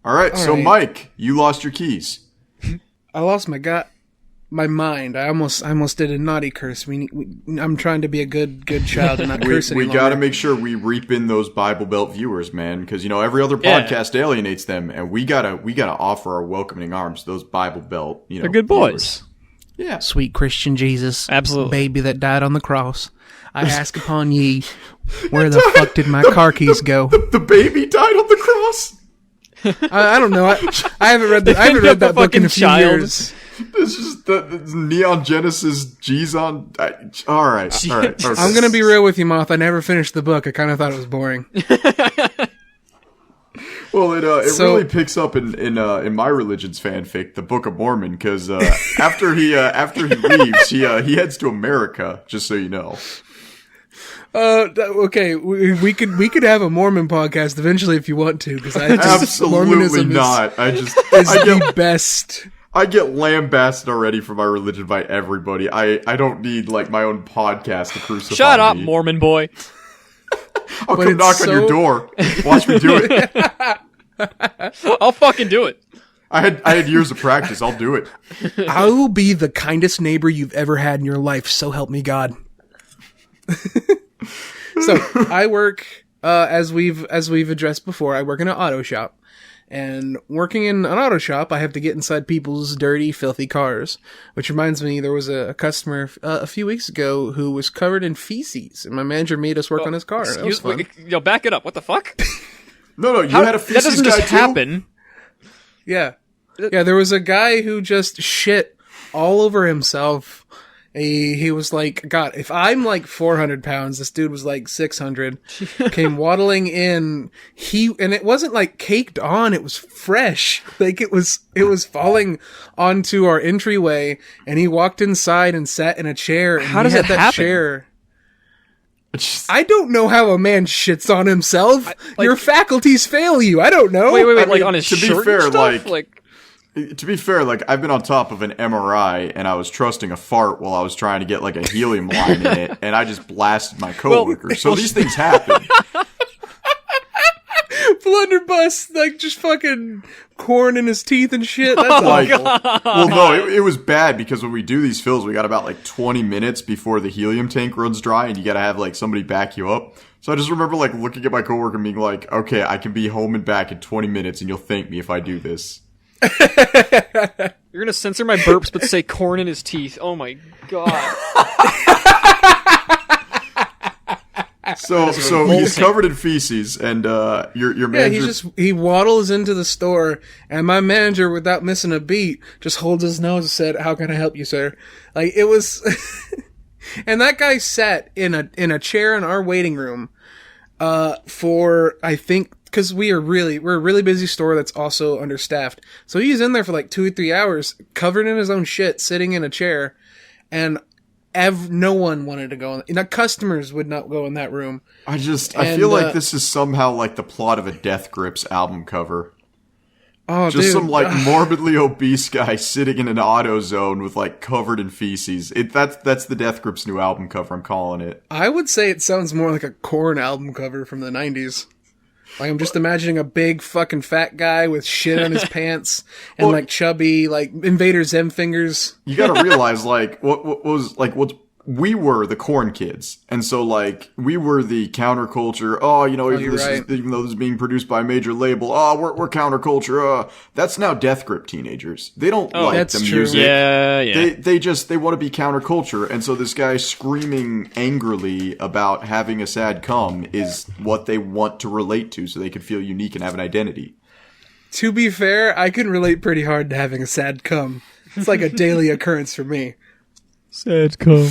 All right, so Mike, you lost your keys. I lost my mind. I almost did a naughty curse. I'm trying to be a good child and not curse any We longer. got to make sure we reap in those Bible Belt viewers, man, because every other podcast alienates them, and we gotta offer our welcoming arms to those Bible Belt. They're good boys. Viewers. Yeah, Sweet Christian Jesus, absolutely, baby that died on the cross. I ask upon ye, where the fuck did my car keys go? The baby died on the cross. I don't know. I haven't read that book in a few years. It's just the Neon Genesis G's on. All right. I'm gonna be real with you, Moth. I never finished the book. I kind of thought it was boring. Well, it really picks up in my religion's fanfic, the Book of Mormon, because after he leaves, he heads to America. Just so you know. Okay, we could have a Mormon podcast eventually if you want to, because absolutely Mormonism not. Is the best. I get lambasted already for my religion by everybody. I don't need my own podcast to crucify Shut up, me. Mormon boy. I'll come knock on your door. Watch me do it. I'll fucking do it. I had years of practice. I'll do it. I will be the kindest neighbor you've ever had in your life. So help me God. So I work, as we've addressed before, I work in an auto shop. And working in an auto shop, I have to get inside people's dirty, filthy cars. Which reminds me, there was a customer a few weeks ago who was covered in feces, and my manager made us work on his car. That was fun. Yo, back it up. What the fuck? No, you had a feces that doesn't guy just too? happen. Yeah, there was a guy who just shit all over himself. He was like, God, if I'm 400 pounds, this dude was 600, came waddling in. And it wasn't caked on, it was fresh. It was falling onto our entryway, and he walked inside and sat in a chair. And how does that happen? Chair. I don't know how a man shits on himself. Your faculties fail you. I don't know. Wait, on his shirt and stuff? To be fair, I've been on top of an MRI, and I was trusting a fart while I was trying to get a helium line in it, and I just blasted my coworker. So these things happen. Blunderbuss, just fucking corn in his teeth and shit. That's awful. Well, no, it was bad because when we do these fills, we got about 20 minutes before the helium tank runs dry, and you gotta have somebody back you up. So I just remember looking at my coworker and being okay, I can be home and back in 20 minutes, and you'll thank me if I do this. You're gonna censor my burps but say corn in his teeth. Oh my god. So he's covered in feces, and your manager... he waddles into the store, and my manager, without missing a beat, just holds his nose and said, "How can I help you, sir?" It was... And that guy sat in a chair in our waiting room for, I think, because we're a really busy store that's also understaffed. So he's in there for 2 or 3 hours, covered in his own shit, sitting in a chair, and no one wanted to go in. Customers would not go in that room. I feel like this is somehow the plot of a Death Grips album cover. Oh, just dude. Some morbidly obese guy sitting in an auto zone with covered in feces. That's the Death Grips new album cover. I'm calling it. I would say it sounds more like a Korn album cover from the 90s. I'm just imagining a big fucking fat guy with shit on his pants and chubby Invader Zim fingers. You gotta realize we were the Korn kids, and so we were the counterculture. Even though this is being produced by a major label, we're counterculture. That's now Death Grip teenagers. They don't like the music. Yeah. They want to be counterculture, and so this guy screaming angrily about having a sad cum is what they want to relate to, so they can feel unique and have an identity. To be fair, I can relate pretty hard to having a sad cum. It's a daily occurrence for me. Sad cum.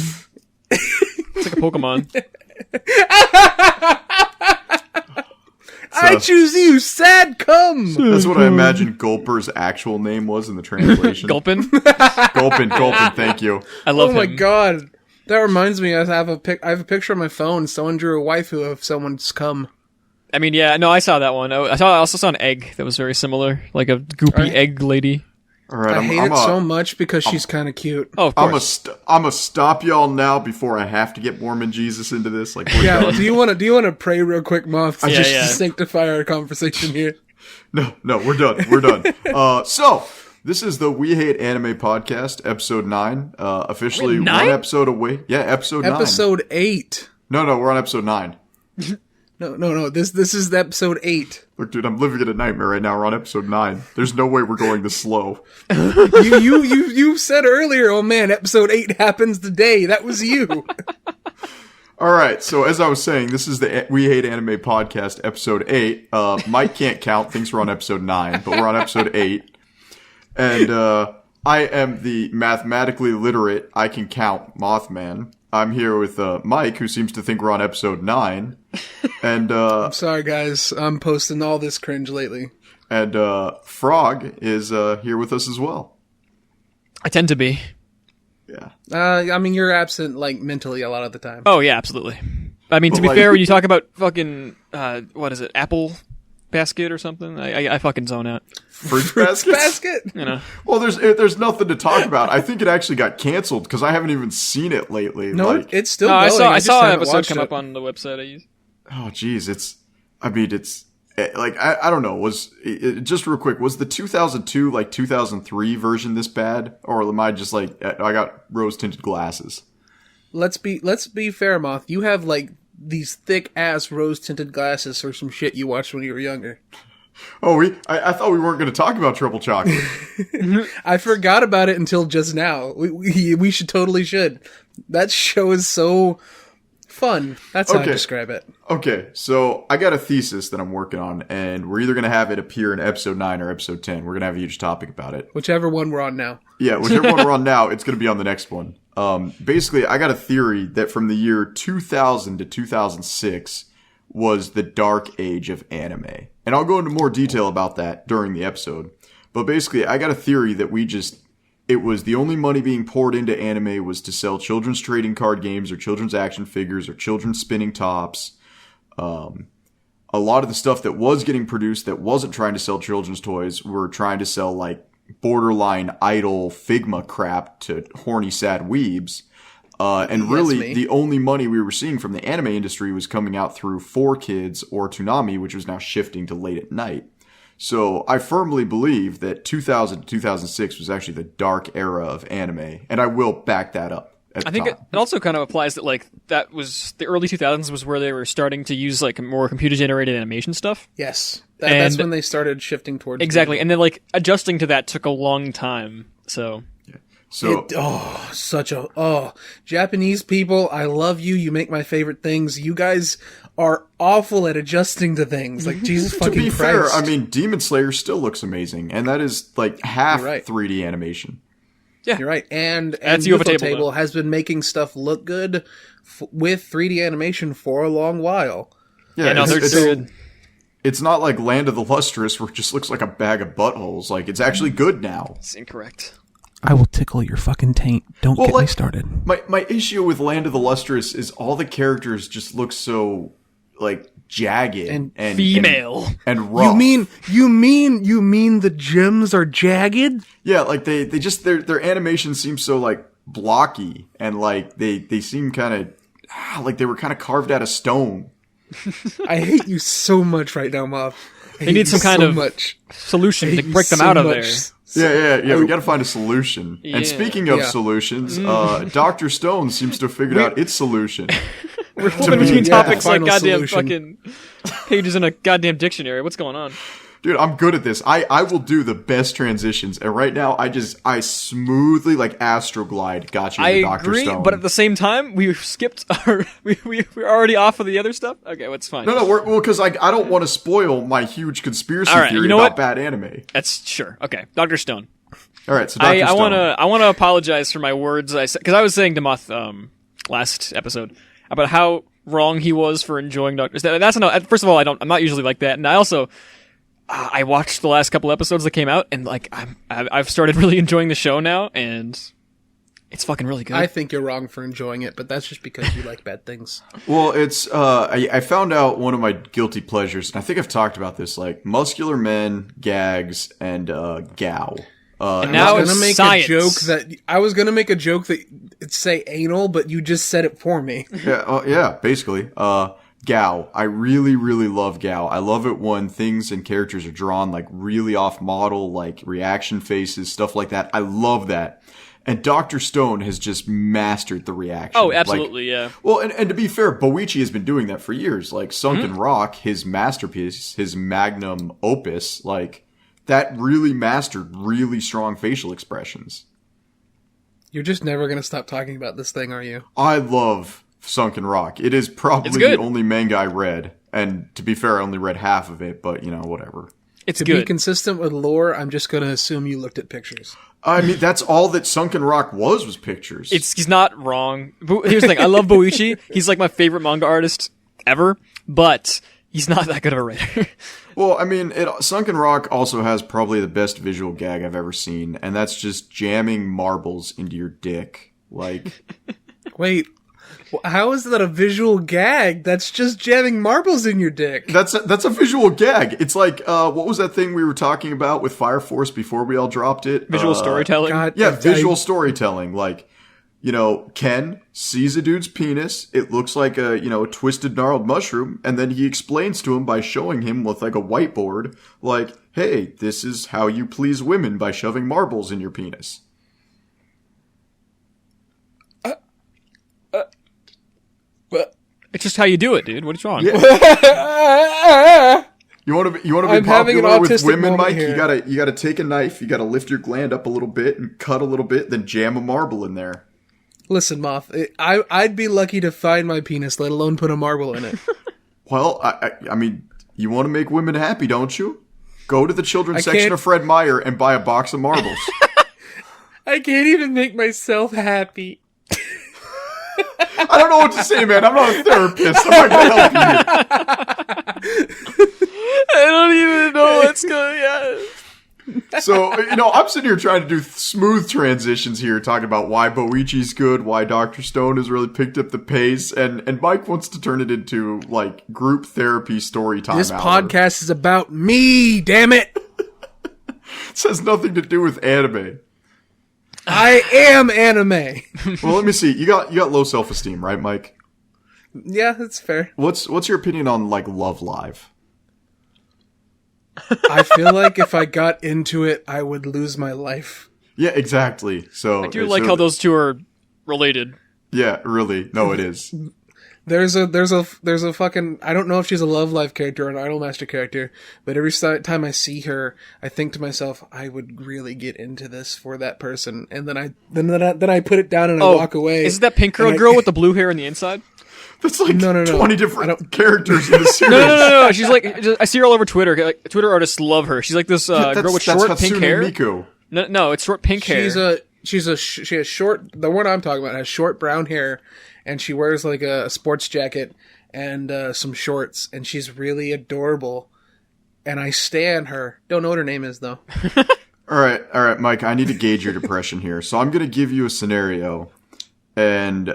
It's like a Pokemon. I choose you, sad cum. That's what I imagine Gulper's actual name was in the translation. Gulpin? Gulpin, thank you. I love him. Oh my god. That reminds me, I have a picture on my phone. Someone drew a waifu of someone's cum. I mean, yeah, no, I saw that one. I also saw an egg that was very similar, a goopy egg lady. All right, I hate it so much because she's kind of cute. Oh, of course. I'm gonna stop y'all now before I have to get Mormon Jesus into this. Yeah. Do you want to pray real quick, Moth, to Yeah. sanctify our conversation here? No, we're done. We're done. So this is the We Hate Anime podcast, episode 9. Officially one episode away. Yeah, episode 9. Episode 8. No, we're on episode 9. No. This is episode 8. Look, dude, I'm living in a nightmare right now. We're on episode 9. There's no way we're going this slow. You said earlier, oh man, episode 8 happens today. That was you. All right, so as I was saying, this is the We Hate Anime podcast, episode 8. Mike can't count, thinks we're on episode 9, but we're on episode 8. And I am the mathematically literate, I can count Mothman. I'm here with Mike, who seems to think we're on episode 9. And I'm sorry, guys. I'm posting all this cringe lately. And Frog is here with us as well. I tend to be. Yeah. I mean, you're absent, like, mentally a lot of the time. Oh, yeah, absolutely. I mean, to be fair, when you talk about fucking, what is it, Apple Basket or something, I fucking zone out. Fruit basket? You know. Well, there's nothing to talk about. I think it actually got canceled because I haven't even seen it lately. No, it's still going. I saw an episode come up on the website I use. Oh, geez. I don't know. Just real quick, was the 2002, 2003 version this bad? Or am I just I got rose-tinted glasses? Let's be fair, Moth. You have, these thick-ass rose-tinted glasses or some shit you watched when you were younger. Oh, I thought we weren't going to talk about Triple Chocolate. I forgot about it until just now. We should. That show is so fun. That's how I describe it. Okay, so I got a thesis that I'm working on, and we're either going to have it appear in episode 9 or episode 10. We're going to have a huge topic about it. Whichever one we're on now. Yeah, whichever one we're on now, it's going to be on the next one. Basically, I got a theory that from the year 2000 to 2006 was the dark age of anime. And I'll go into more detail about that during the episode. But basically, I got a theory that it was the only money being poured into anime was to sell children's trading card games or children's action figures or children's spinning tops. A lot of the stuff that was getting produced that wasn't trying to sell children's toys were trying to sell borderline idol Figma crap to horny sad weebs. And really, the only money we were seeing from the anime industry was coming out through 4Kids or Toonami, which was now shifting to late at night. So I firmly believe that 2000 to 2006 was actually the dark era of anime, and I will back that up. I think it also kind of applies that that was the early 2000s was where they were starting to use more computer generated animation stuff. Yes, that's when they started shifting towards exactly, and then adjusting to that took a long time. So. So Japanese people, I love you. You make my favorite things. You guys are awful at adjusting to things. Jesus fucking Christ. To be fair, I mean, Demon Slayer still looks amazing, and that is half 3D animation. Yeah, you're right. And that's UFO Table has been making stuff look good with 3D animation for a long while. Yeah, they're good. It's not like Land of the Lustrous, where it just looks like a bag of buttholes. It's actually good now. It's incorrect. I will tickle your fucking taint. Don't get me started. My issue with Land of the Lustrous is all the characters just look so jagged and female and rough. You mean the gems are jagged? Yeah, they just their animation seems so blocky and they seem kind of they were kind of carved out of stone. I hate you so much right now, Moth. They need some kind of solution to break them out of there. Yeah. We got to find a solution. Yeah. And speaking of solutions, Dr. Stone seems to have figured out its solution. We're flipping between topics like goddamn fucking pages in a goddamn dictionary. What's going on? Dude, I'm good at this. I will do the best transitions. And right now, I smoothly, astroglide got you into Dr. Stone. I agree, but at the same time, we skipped we're already off of the other stuff? Okay, what's fine. No, because I don't want to spoil my huge conspiracy theory about bad anime. That's sure. Okay, Dr. Stone. All right, so Dr. Stone. I want to apologize for my words. Because I was saying to Moth last episode about how wrong he was for enjoying Dr. Stone. First of all, I'm not usually like that, and I also... I watched the last couple episodes that came out, and I've started really enjoying the show now, and it's fucking really good. I think you're wrong for enjoying it, but that's just because you like bad things. Well, it's I found out one of my guilty pleasures, and I think I've talked about this, muscular men, gags, and Gao. And now it's science. I was gonna make a joke that it'd say anal, but you just said it for me. Yeah, basically. Gao. I really, really love Gao. I love it when things and characters are drawn like really off model, like reaction faces, stuff like that. I love that. And Dr. Stone has just mastered the reaction. Oh, absolutely, yeah. Well, and to be fair, Boichi has been doing that for years. Like Sunken Rock, his masterpiece, his magnum opus, like that really mastered really strong facial expressions. You're just never going to stop talking about this thing, are you? I love Sunken Rock. It is probably the only manga I read. And to be fair, I only read half of it, but, whatever. It's to good. be consistent with lore, I'm just going to assume you looked at pictures. I mean, that's all that Sunken Rock was pictures. He's not wrong. Here's the thing. I love Boichi. He's like my favorite manga artist ever, but he's not that good of a writer. Well, I mean, Sunken Rock also has probably the best visual gag I've ever seen, and that's just jamming marbles into your dick. Like... Wait, how is that a visual gag? That's just jamming marbles in your dick. That's a visual gag. It's like, what was that thing we were talking about with Fire Force before we all dropped it? Visual storytelling? God, yeah, visual storytelling. Like, Ken sees a dude's penis. It looks like a twisted, gnarled mushroom. And then he explains to him by showing him with like a whiteboard, like, hey, this is how you please women by shoving marbles in your penis. It's just how you do it, dude. What is wrong? Yeah. You want to be I'm having an popular with autistic women, moment Mike? here. You gotta take a knife, you gotta lift your gland up a little bit and cut a little bit, then jam a marble in there. Listen, Moth, I'd be lucky to find my penis, let alone put a marble in it. Well, I mean, you want to make women happy, don't you? Go to the children's I section can't- of Fred Meyer and buy a box of marbles. I can't even make myself happy. I don't know what to say, man. I'm not a therapist. I'm not going to help I don't even know what's going on. you. So, I'm sitting here trying to do smooth transitions here, talking about why Boichi's good, why Dr. Stone has really picked up the pace, and Mike wants to turn it into, like, group therapy story time. This hour. podcast is about me, damn it! This has nothing to do with anime. I am anime. Well, let me see. You got low self-esteem, right, Mike? Yeah, that's fair. What's your opinion on, like, Love Live? I feel like if I got into it, I would lose my life. Yeah, exactly. So I do like how those two are related. Yeah, really. No, it is. There's a fucking, I don't know if she's a Love Live character or an Idolmaster character, but every time I see her, I think to myself, I would really get into this for that person, and then I put it down and I walk away. Is it that pink girl with the blue hair on the inside? That's like No. 20 different characters in the series. No. She's like, I see her all over Twitter. Like, Twitter artists love her. She's like this girl with short pink Hatsune hair. Miku. No, it's short pink hair. She has short, the one I'm talking about has short brown hair, and she wears like a sports jacket and some shorts, and she's really adorable, and I stan her. Don't know what her name is though. All right, Mike, I need to gauge your depression here. So I'm going to give you a scenario, and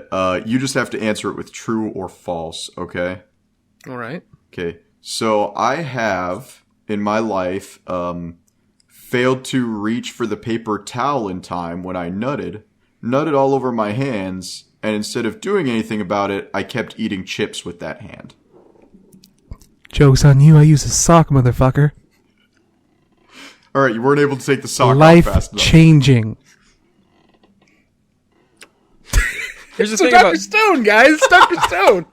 you just have to answer it with true or false, okay? All right. Okay. So I have, in my life, failed to reach for the paper towel in time when I nutted all over my hands, and instead of doing anything about it, I kept eating chips with that hand. Joke's on you, I use a sock, motherfucker. All right, you weren't able to take the sock Life off fast enough. changing. Here's the So thing Dr. about Stone, guys, it's Dr. Stone.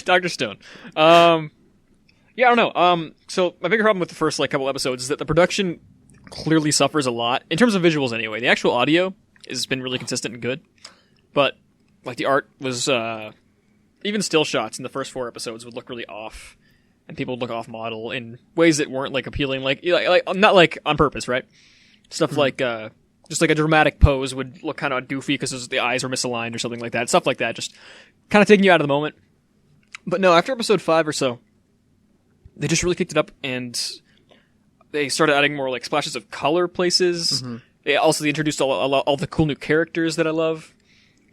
Dr. Stone. Yeah, I don't know. So my bigger problem with the first couple episodes is that the production clearly suffers a lot in terms of visuals. Anyway, the actual audio has been really consistent and good, but like the art was even still shots in the first 4 episodes would look really off, and people would look off model in ways that weren't appealing, like not on purpose, right? Stuff like just like a dramatic pose would look kind of doofy because the eyes were misaligned or something like that. Stuff like that, just kind of taking you out of the moment. But no, after episode 5 or so, they just really kicked it up, and they started adding more splashes of color places. Mm-hmm. They introduced all the cool new characters that I love,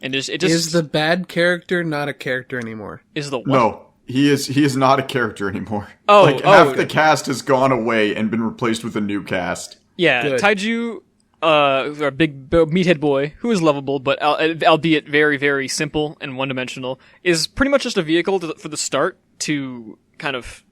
and it just is the bad character not a character anymore? Is the what? No, he is not a character anymore. Oh, half the cast has gone away and been replaced with a new cast. Yeah, Good. Taiju our big meathead boy, who is lovable, but albeit very, very simple and one-dimensional, is pretty much just a vehicle for the start to kind of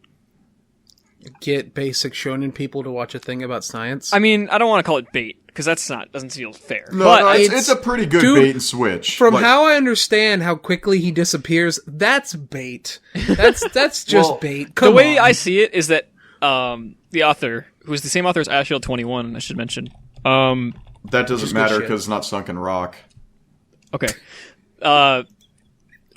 Get basic shonen people to watch a thing about science. I mean, I don't want to call it bait, because doesn't feel fair. No, but no, it's a pretty good bait and switch. From how I understand how quickly he disappears, that's bait. That's just bait. Come the way on. I see it is that the author, who is the same author as Ashfield 21, I should mention. That doesn't matter shit. because it's not Sunken Rock. Okay.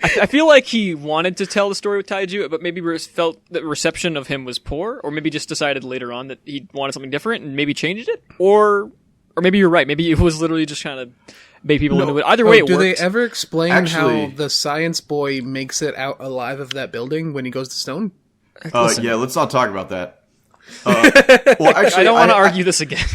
I feel like he wanted to tell the story with Taiju, but maybe felt that reception of him was poor, or maybe just decided later on that he wanted something different and maybe changed it, or maybe you're right. Maybe it was literally just trying to bait people into it. Either way, it worked. Do they ever explain Actually- how the science boy makes it out alive of that building when he goes to Stone? Yeah, let's not talk about that. Well, actually, I don't want to argue this again.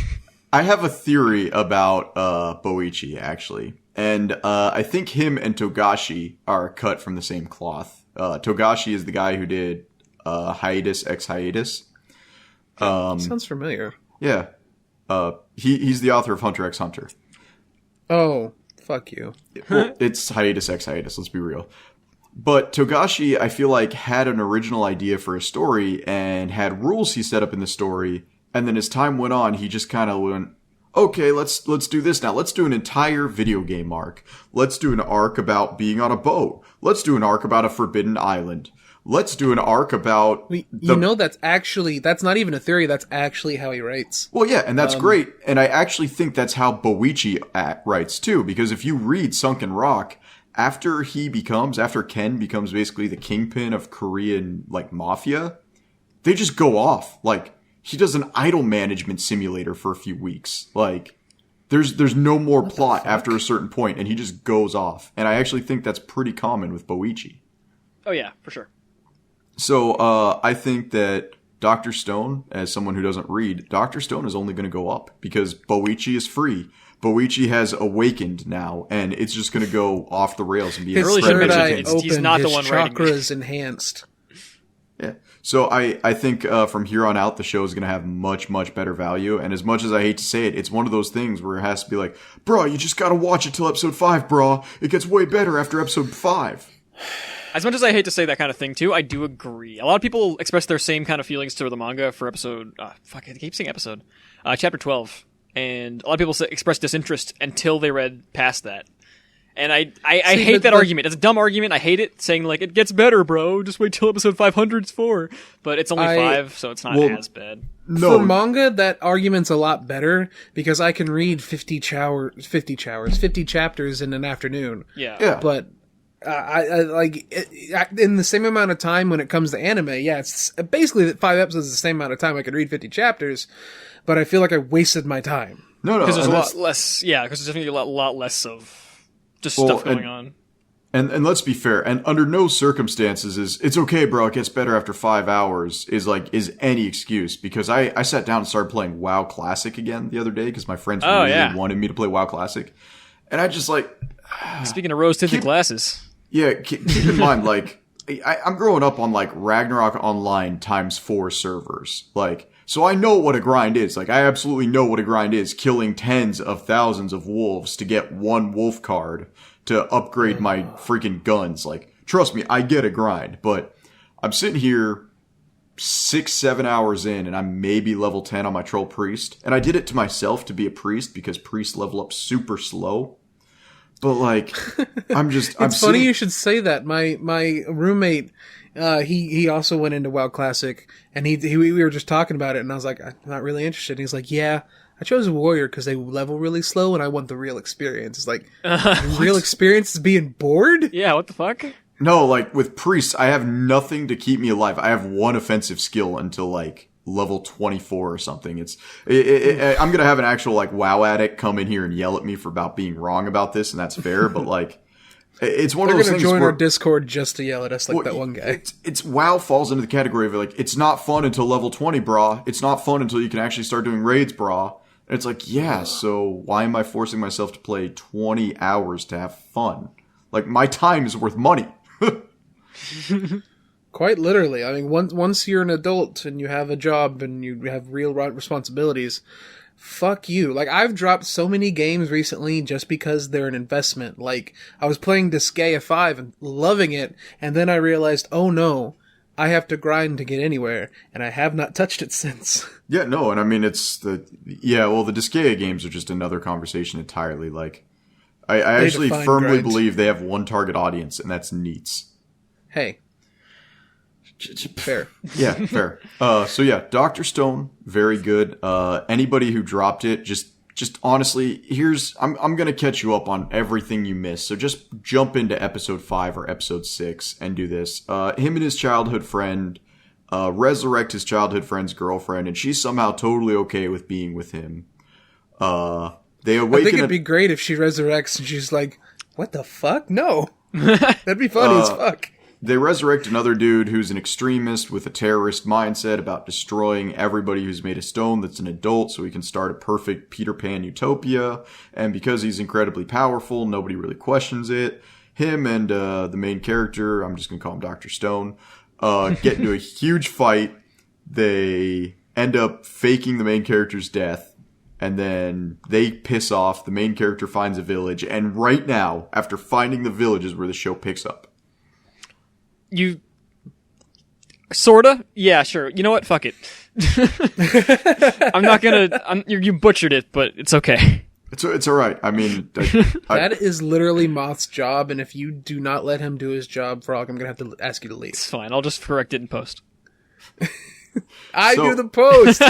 I have a theory about Boichi, actually. And I think him and Togashi are cut from the same cloth. Togashi is the guy who did Hiatus X Hiatus. Sounds familiar. Yeah. He's the author of Hunter x Hunter. Oh, fuck you. Well, it's Hiatus X Hiatus, let's be real. But Togashi, I feel like, had an original idea for a story and had rules he set up in the story. And then as time went on, he just kind of went, okay, let's do this now. Let's do an entire video game arc. Let's do an arc about being on a boat. Let's do an arc about a forbidden island. Let's do an arc about... that's not even a theory, that's actually how he writes. Well, yeah, and that's great. And I actually think that's how Boichi writes, too. Because if you read Sunken Rock, after Ken becomes basically the kingpin of Korean, mafia, they just go off. He does an idol management simulator for a few weeks. There's no more plot after a certain point, and he just goes off. And I actually think that's pretty common with Boichi. Oh yeah, for sure. So I think that Dr. Stone, as someone who doesn't read, Dr. Stone is only going to go up because Boichi is free. Boichi has awakened now, and it's just going to go off the rails and be His really should third mention eye he's opened, not the his one writing it. chakras enhanced. Yeah. So I think from here on out, the show is going to have much, much better value. And as much as I hate to say it, it's one of those things where it has to be like, bro, you just got to watch it till episode 5, bro. It gets way better after episode 5. As much as I hate to say that kind of thing too, I do agree. A lot of people express their same kind of feelings to the manga for episode... I keep saying episode. Chapter 12. And a lot of people express disinterest until they read past that. And I hate that argument. It's a dumb argument. I hate it, saying it gets better, bro. Just wait till episode 500's 4. But it's only 5, so it's not as bad. No. For manga, that argument's a lot better because I can read 50 chapters in an afternoon. Yeah. But in the same amount of time when it comes to anime, yeah, it's basically 5 episodes is the same amount of time I could read 50 chapters, but I feel like I wasted my time. No. Because there's a lot less, because there's definitely a lot less of just stuff going on. And let's be fair, and under no circumstances is, it's okay, bro, it gets better after 5 hours, is any excuse. Because I sat down and started playing WoW Classic again the other day, because my friends really wanted me to play WoW Classic. And I just Speaking of rose-tinted glasses. Yeah, keep in mind, I'm growing up on, Ragnarok Online times 4 servers. So I know what a grind is. I absolutely know what a grind is. Killing tens of thousands of wolves to get one wolf card to upgrade my freaking guns. Trust me, I get a grind. But I'm sitting here 6-7 hours in, and I'm maybe level 10 on my troll priest. And I did it to myself to be a priest because priests level up super slow. But It's funny you should say that. My roommate, he also went into WoW Classic, and we were just talking about it, and I was like, I'm not really interested. And he's like, yeah, I chose a warrior because they level really slow, and I want the real experience. It's the real experience is being bored? Yeah, what the fuck? No, with priests, I have nothing to keep me alive. I have one offensive skill until level 24 or something. I'm gonna have an actual WoW addict come in here and yell at me for about being wrong about this, and that's fair. But it's one of those things. They're gonna join where, our Discord just to yell at us that one guy. It's WoW falls into the category of it's not fun until level 20, brah. It's not fun until you can actually start doing raids, brah. And it's yeah. So why am I forcing myself to play 20 hours to have fun? My time is worth money. Quite literally. I mean, once you're an adult and you have a job and you have real responsibilities, fuck you. Like, I've dropped so many games recently just because they're an investment. Like, I was playing Disgaea 5 and loving it, and then I realized, oh no, I have to grind to get anywhere, and I have not touched it since. Yeah, no, and I mean, the Disgaea games are just another conversation entirely. Like, I actually firmly believe they have one target audience, and that's NEETs. Hey. Fair. Yeah, fair. So yeah, Dr. Stone, very good. Anybody who dropped it, just honestly, I'm gonna catch you up on everything you missed. So just jump into episode 5 or episode 6 and do this. Him and his childhood friend, resurrect his childhood friend's girlfriend, and she's somehow totally okay with being with him. They awaken. I think it'd be great if she resurrects and she's like, what the fuck? No. That'd be funny as fuck. They resurrect another dude who's an extremist with a terrorist mindset about destroying everybody who's made of stone that's an adult so he can start a perfect Peter Pan utopia. And because he's incredibly powerful, nobody really questions it. Him and the main character, I'm just going to call him Dr. Stone, get into a huge fight. They end up faking the main character's death. And then they piss off. The main character finds a village. And right now, after finding the village is where the show picks up. You sorta? Yeah, sure. You know what? Fuck it. I'm not gonna. You butchered it, but it's okay. It's all right. I mean, that is literally Moth's job, and if you do not let him do his job, Frog, I'm gonna have to ask you to leave. It's fine. I'll just correct it in post. I do the post.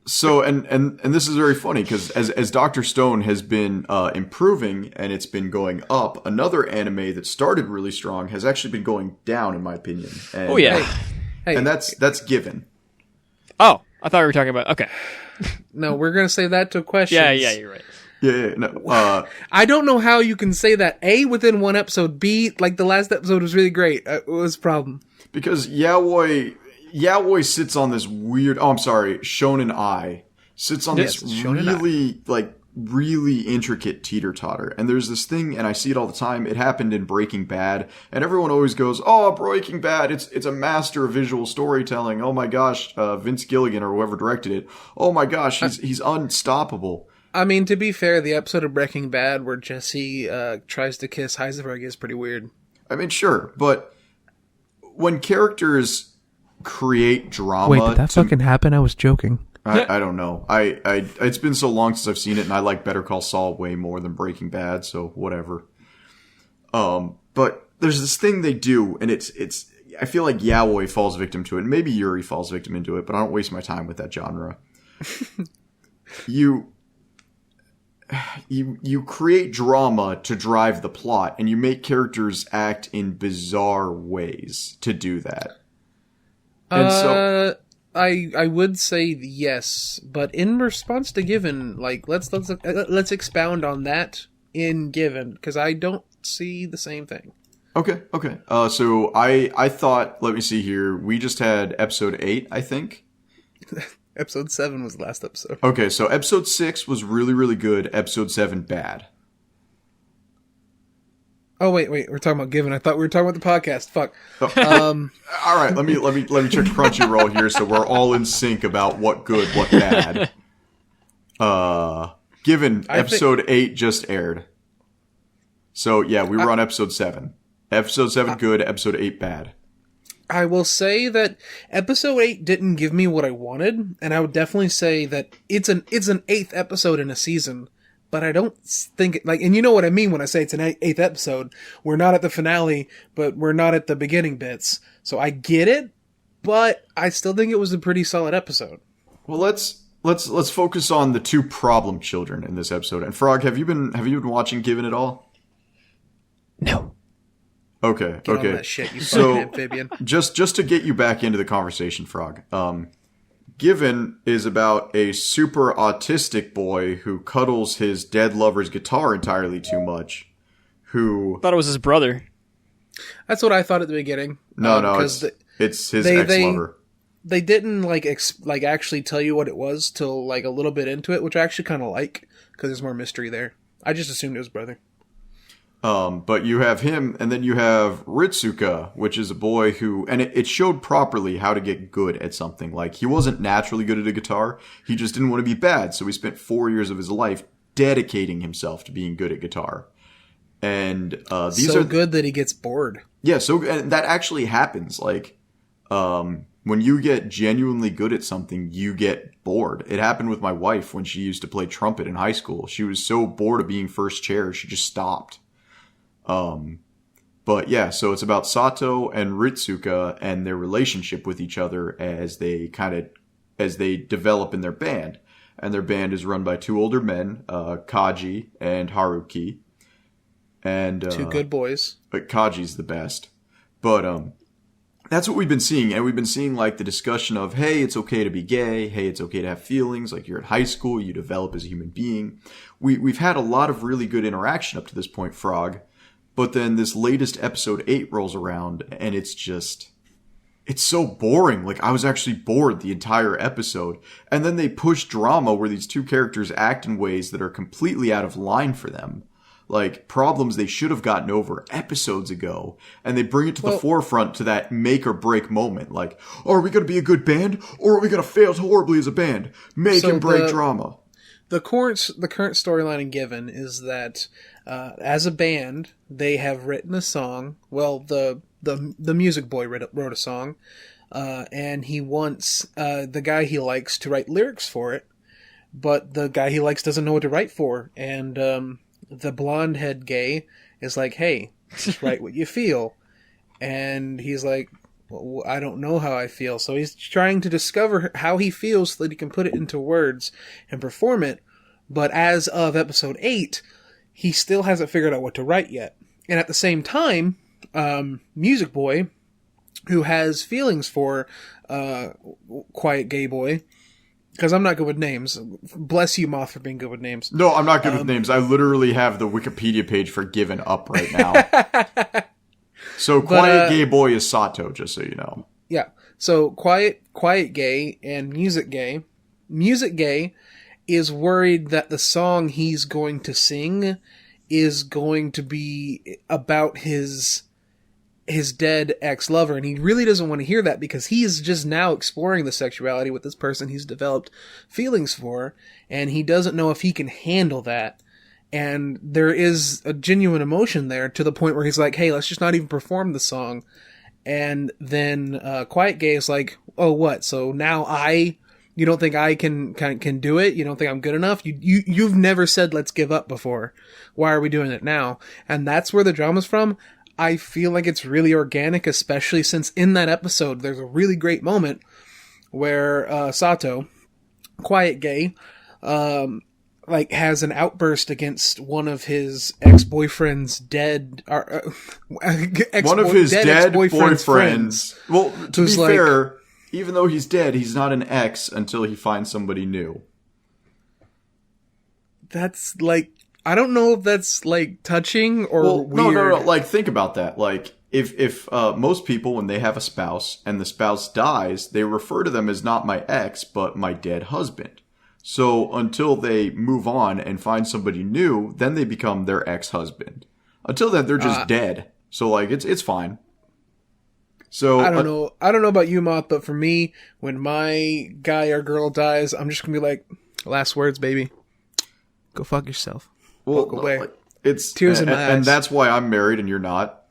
So, and this is very funny because as Dr. Stone has been improving and it's been going up, another anime that started really strong has actually been going down, in my opinion. And, oh yeah, and that's Given. Oh, I thought we were talking about. Okay. No, we're gonna say that to questions. Yeah, you're right. Yeah. No, I don't know how you can say that. A, within one episode. B, like the last episode was really great. It was a problem because Yaoi sits on this weird. Oh, I'm sorry. Shonen Ai sits on this really intricate teeter-totter. And there's this thing, and I see it all the time. It happened in Breaking Bad, and everyone always goes, "Oh, Breaking Bad! It's a master of visual storytelling. Oh my gosh, Vince Gilligan or whoever directed it. Oh my gosh, he's unstoppable." I mean, to be fair, the episode of Breaking Bad where Jesse tries to kiss Heisenberg is pretty weird. I mean, sure, but when characters create drama. Wait, did that fucking happen? I was joking. I don't know. It's been so long since I've seen it, and I like Better Call Saul way more than Breaking Bad, so whatever. But there's this thing they do, and it's. I feel like Yaoi falls victim to it, and maybe Yuri falls victim into it, but I don't waste my time with that genre. You create drama to drive the plot, and you make characters act in bizarre ways to do that. And so I would say yes, but in response to Given, like let's expound on that in Given because I don't see the same thing. Okay. So I thought, let me see here. We just had episode 8, I think. Episode 7 was the last episode. Okay, so episode 6 was really, really good. Episode 7 bad. Oh wait, we're talking about Given. I thought we were talking about the podcast. Fuck. Oh. All right, let me check Crunchyroll here so we're all in sync about what good, what bad. Given episode 8 just aired. So yeah, we were on episode 7. Episode 7 good, episode 8 bad. I will say that episode 8 didn't give me what I wanted, and I would definitely say that it's an 8th episode in a season. But I don't think and you know what I mean when I say it's an 8th episode. We're not at the finale, but we're not at the beginning bits. So I get it, but I still think it was a pretty solid episode. Well, let's focus on the 2 problem children in this episode. And Frog, have you been watching Given at all? No. Okay. Get on that shit, you fucking amphibian. Just to get you back into the conversation, Frog. Given is about a super autistic boy who cuddles his dead lover's guitar entirely too much. Who thought it was his brother. That's what I thought at the beginning. No, it's his ex-lover. They didn't actually tell you what it was till like a little bit into it, which I actually kind of like because there's more mystery there. I just assumed it was brother. But you have him, and then you have Ritsuka, which is a boy who, and it showed properly how to get good at something. Like, he wasn't naturally good at a guitar. He just didn't want to be bad. So he spent 4 years of his life dedicating himself to being good at guitar. And these so are good that he gets bored. Yeah, so and that actually happens. Like, when you get genuinely good at something, you get bored. It happened with my wife when she used to play trumpet in high school. She was so bored of being first chair, she just stopped. But yeah, so it's about Sato and Ritsuka and their relationship with each other as they develop in their band. And their band is run by two older men, Kaji and Haruki. And Two good boys. But Kaji's the best. But that's what we've been seeing, and we've been seeing like the discussion of, hey, it's okay to be gay, hey, it's okay to have feelings, like you're in high school, you develop as a human being. We've had a lot of really good interaction up to this point, Frog. But then this latest episode 8 rolls around, and it's so boring. Like, I was actually bored the entire episode. And then they push drama where these two characters act in ways that are completely out of line for them. Like, problems they should have gotten over episodes ago. And they bring it to the forefront to that make or break moment. Like, oh, are we going to be a good band? Or are we going to fail horribly as a band? Make and break drama. The current storyline in Given is that as a band, they have written a song. Well, the music boy wrote a song, and he wants the guy he likes to write lyrics for it, but the guy he likes doesn't know what to write for, and the blonde head gay is like, hey, just write what you feel. And he's like, well, I don't know how I feel. So he's trying to discover how he feels so that he can put it into words and perform it. But as of episode 8, he still hasn't figured out what to write yet. And at the same time, Music Boy, who has feelings for Quiet Gay Boy, because I'm not good with names. Bless you, Moth, for being good with names. No, I'm not good with names. I literally have the Wikipedia page for Given up right now. So Quiet Gay Boy is Sato, just so you know. Yeah. So Quiet Gay and Music Gay. Music Gay is worried that the song he's going to sing is going to be about his dead ex-lover, and he really doesn't want to hear that because he's just now exploring the sexuality with this person he's developed feelings for, and he doesn't know if he can handle that. And there is a genuine emotion there to the point where he's like, hey, let's just not even perform the song. And then Quiet Gay is like, oh, what? So now you don't think I can do it? You don't think I'm good enough? You've never said let's give up before. Why are we doing it now? And that's where the drama's from. I feel like it's really organic, especially since in that episode, there's a really great moment where Sato, Quiet Gay, has an outburst against one of his ex-boyfriend's dead, one of his dead boyfriends. Well, to be fair, even though he's dead, he's not an ex until he finds somebody new. That's like, I don't know if that's like touching or weird. No. Like, think about that. Like, if most people, when they have a spouse and the spouse dies, they refer to them as not my ex, but my dead husband. So until they move on and find somebody new, then they become their ex-husband. Until then, they're just dead. So like, it's fine. So I don't know. I don't know about you, Moth, but for me, when my guy or girl dies, I'm just gonna be like, last words, baby. Go fuck yourself. Walk away. It's tears in my eyes. And that's why I'm married and you're not.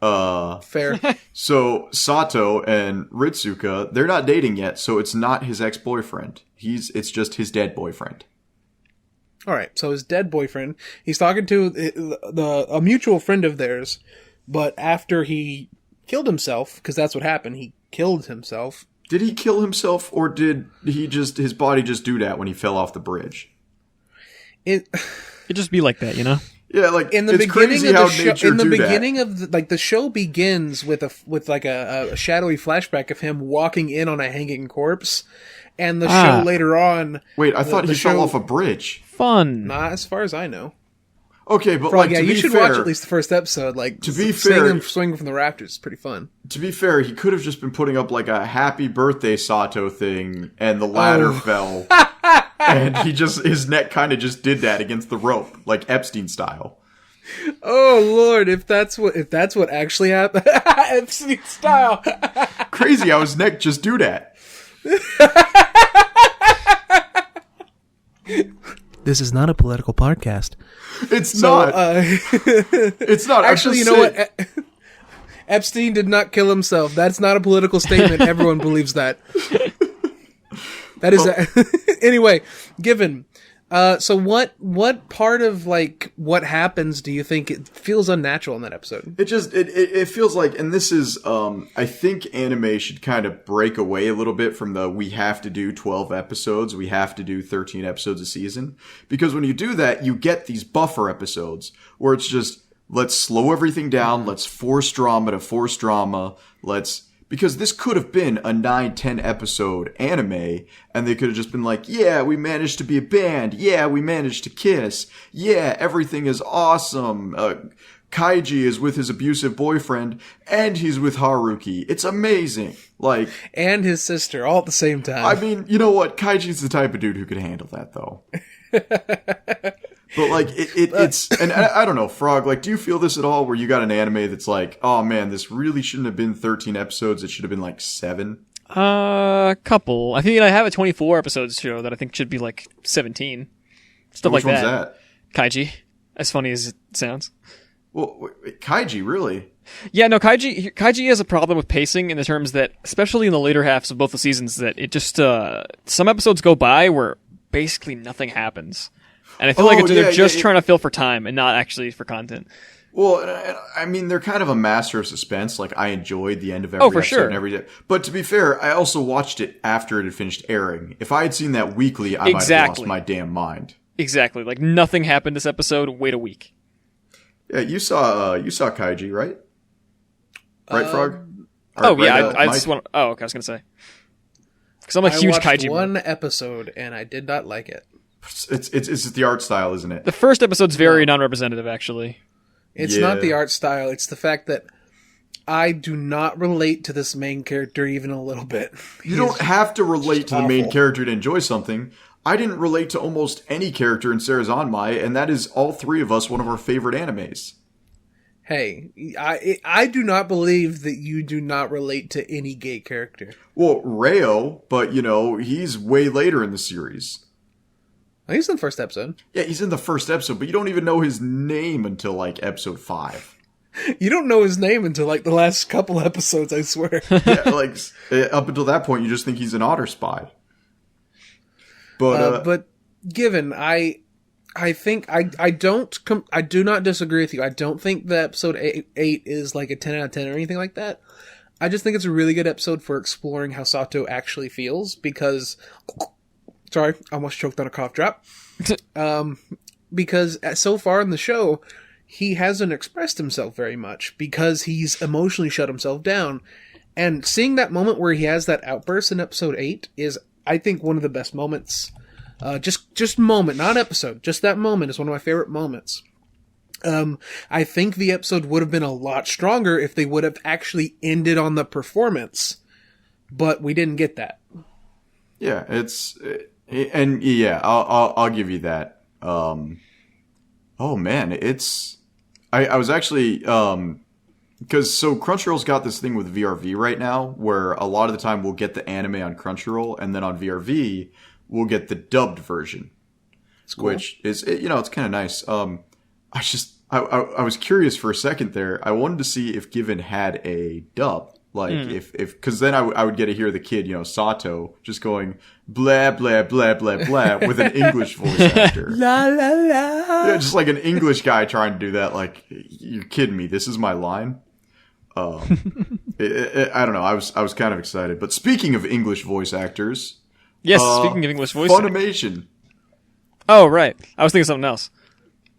Fair. So Sato and Ritsuka, they're not dating yet, so it's not his ex-boyfriend. It's just his dead boyfriend. All right. So his dead boyfriend, he's talking to a mutual friend of theirs, but after he killed himself, because that's what happened, he killed himself. Did he kill himself, or did his body just do that when he fell off the bridge? It just be like that, you know? Yeah, like, in the it's beginning crazy of the how show, nature in the do beginning that. of the show begins with a shadowy flashback of him walking in on a hanging corpse, and the show later on. Wait, I thought he fell off a bridge. Fun. Not as far as I know. Okay, but Frog, like, you should watch at least the first episode. Like, to be seeing fair, him swinging from the rafters is pretty fun. To be fair, he could have just been putting up like a happy birthday Sato thing, and the ladder fell, and his neck kind of just did that against the rope, like Epstein style. Oh Lord, if that's what actually happened, Epstein style. Crazy how his neck just do that. This is not a political podcast. It's not. It's not. Actually, you know what? Epstein did not kill himself. That's not a political statement. Everyone believes that. That is anyway. Given. So what part of like what happens do you think it feels unnatural in that episode? It feels like, and this is I think anime should kind of break away a little bit from the we have to do 12 episodes, we have to do 13 episodes a season, because when you do that you get these buffer episodes where it's just let's slow everything down, let's force drama to force drama, because this could have been a 9-10 episode anime, and they could have just been like, yeah, we managed to be a band. Yeah, we managed to kiss. Yeah, everything is awesome. Kaiji is with his abusive boyfriend, and he's with Haruki. It's amazing. Like, and his sister, all at the same time. I mean, you know what? Kaiji's the type of dude who could handle that, though. But, like, it's... And I don't know, Frog, like, do you feel this at all, where you got an anime that's like, oh, man, this really shouldn't have been 13 episodes, it should have been, like, 7? Couple. I think I have a 24 episodes show that I think should be, like, 17. Stuff Which like one's that. Kaiji. As funny as it sounds. Well, wait, Kaiji, really? Yeah, no, Kaiji has a problem with pacing in the terms that, especially in the later halves of both the seasons, that it just, some episodes go by where basically nothing happens. And I feel like they're just trying to fill for time and not actually for content. Well, I mean, they're kind of a master of suspense. Like, I enjoyed the end of every episode and every day. But to be fair, I also watched it after it had finished airing. If I had seen that weekly, I might have lost my damn mind. Exactly. Like, nothing happened this episode. Wait a week. Yeah, you saw Kaiji, right? Right, Frog? I just want. Oh, okay. I was gonna say because I'm a huge Kaiji. One episode and I did not like it. It's the art style, isn't it? The first episode's very non-representative, actually. It's not the art style. It's the fact that I do not relate to this main character even a little bit. You don't have to relate to the main character to enjoy something. I didn't relate to almost any character in Sarazanmai, and that is all three of us one of our favorite animes. Hey, I do not believe that you do not relate to any gay character. Well, Reo, but, he's way later in the series. He's in the first episode. Yeah, he's in the first episode, but you don't even know his name until, like, episode 5. You don't know his name until, like, the last couple episodes, I swear. Yeah, like, up until that point, you just think he's an otter spy. But given, I think, I do not disagree with you. I don't think the episode 8 is, like, a 10 out of 10 or anything like that. I just think it's a really good episode for exploring how Sato actually feels, because... Sorry, I almost choked on a cough drop. Because so far in the show, he hasn't expressed himself very much because he's emotionally shut himself down. And seeing that moment where he has that outburst in episode 8 is, I think, one of the best moments. Just moment, not episode. Just that moment is one of my favorite moments. I think the episode would have been a lot stronger if they would have actually ended on the performance. But we didn't get that. Yeah, and yeah, I'll give you that. Oh man, I was actually, because so Crunchyroll's got this thing with VRV right now, where a lot of the time we'll get the anime on Crunchyroll, and then on VRV we'll get the dubbed version, cool. Which is, it's kind of nice. I was curious for a second there. I wanted to see if Given had a dub. Like, if because then I would get to hear the kid, Sato, just going, blah, blah, blah, blah, blah, with an English voice actor. La, la, la. Yeah, just like an English guy trying to do that. Like, you're kidding me. This is my line. I don't know. I was kind of excited. But speaking of English voice actors. Yes, speaking of English voice Funimation. Oh, right. I was thinking of something else.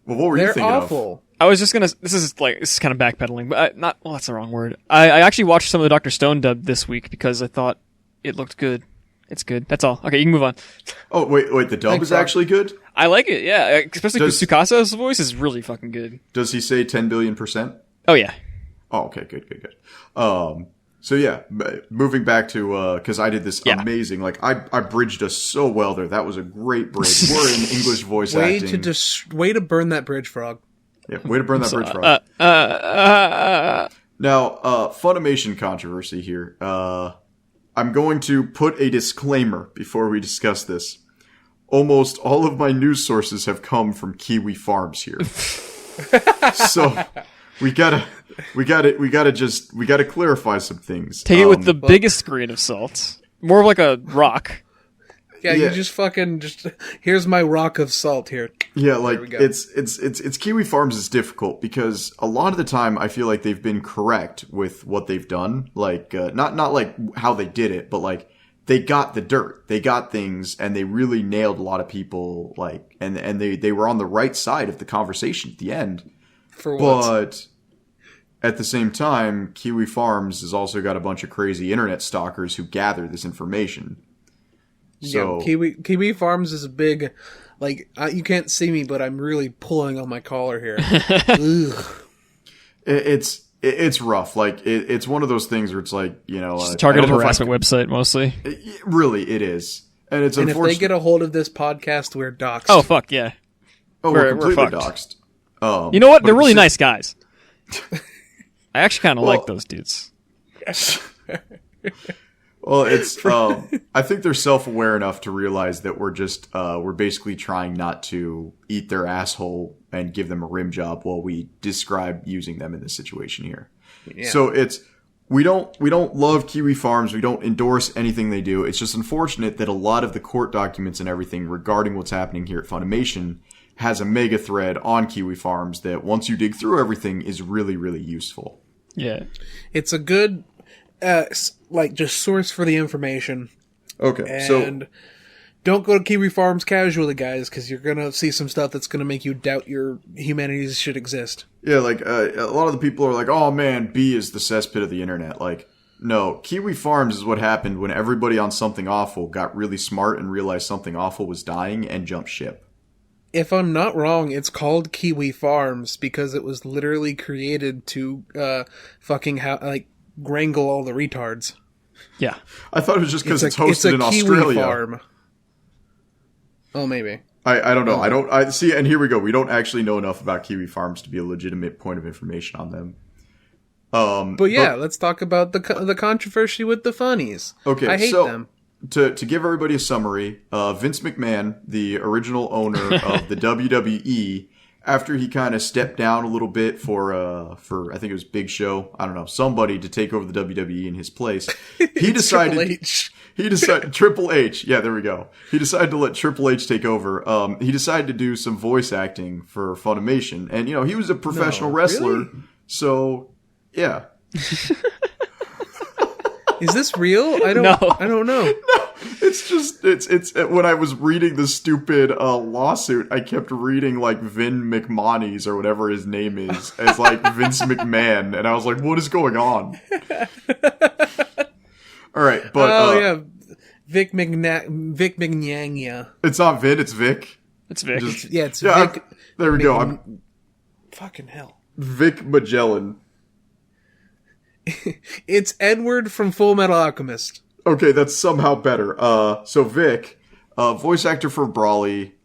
Well, what were you thinking awful. of? I was just gonna. This is kind of backpedaling, but that's the wrong word. I actually watched some of the Dr. Stone dub this week because I thought it looked good. It's good. That's all. Okay, you can move on. Oh wait, the dub is actually good. I like it. Yeah, especially because Tsukasa's voice is really fucking good. Does he say 10 billion%? Oh yeah. Oh, okay, good. So yeah, moving back to because I did this amazing. Like I bridged us so well there. That was a great bridge. We're in English voice acting. Way to burn that bridge, Frog. Yeah, way to burn that bridge, Frost. Now, Funimation controversy here. I'm going to put a disclaimer before we discuss this. Almost all of my news sources have come from Kiwi Farms here. So we gotta clarify some things. Take it with the biggest grain of salt. More of like a rock. Yeah, you just here's my rock of salt here. Yeah, like it's Kiwi Farms is difficult because a lot of the time I feel like they've been correct with what they've done. Like not like how they did it, but like they got the dirt, they got things, and they really nailed a lot of people. Like and they were on the right side of the conversation at the end. For what? But at the same time, Kiwi Farms has also got a bunch of crazy internet stalkers who gather this information. So yeah, Kiwi Farms is a big, like, you can't see me, but I'm really pulling on my collar here. It's rough. Like it's one of those things where it's like, you know, it's a targeted harassment website mostly. Really, it is, and it's and unfortunate. If they get a hold of this podcast, we're doxxed. Oh fuck yeah! Oh, we're completely fucked. doxxed. You know what? They're really nice guys. I actually kind of like those dudes. Well, it's. I think they're self-aware enough to realize that we're basically trying not to eat their asshole and give them a rim job while we describe using them in this situation here. Yeah. So we don't love Kiwi Farms. We don't endorse anything they do. It's just unfortunate that a lot of the court documents and everything regarding what's happening here at Funimation has a mega thread on Kiwi Farms that once you dig through everything is really, really useful. Yeah, it's a good. Just source for the information. Okay, and don't go to Kiwi Farms casually, guys, because you're gonna see some stuff that's gonna make you doubt your humanities should exist. Yeah, like a lot of the people are like, "Oh man, B is the cesspit of the internet." Like, no, Kiwi Farms is what happened when everybody on Something Awful got really smart and realized Something Awful was dying and jumped ship. If I'm not wrong, it's called Kiwi Farms because it was literally created to wrangle all the retards. Yeah. I thought it was just because it's hosted in Australia. Kiwi farm. Oh, maybe. I don't know. I see, and here we go. We don't actually know enough about Kiwi Farms to be a legitimate point of information on them. But let's talk about the controversy with the funnies. Okay, I hate them. To give everybody a summary, Vince McMahon, the original owner of the WWE, after he kind of stepped down a little bit for I think it was Big Show, I don't know, somebody to take over the WWE in his place, he decided Triple H. Yeah, there we go. He decided to let Triple H take over. He decided to do some voice acting for Funimation, and he was a professional wrestler, really? So yeah. Is this real? I don't know. No, it's just it's when I was reading the stupid lawsuit, I kept reading like Vin McMahonies or whatever his name is as like Vince McMahon, and I was like, what is going on? All right, but Vic McNyanga. It's not Vin, it's Vic. It's Vic. It's Vic. There we go. Fucking hell. Vic Magellan. It's Edward from Full Metal Alchemist. Okay, that's somehow better. So Vic, voice actor for Brawly,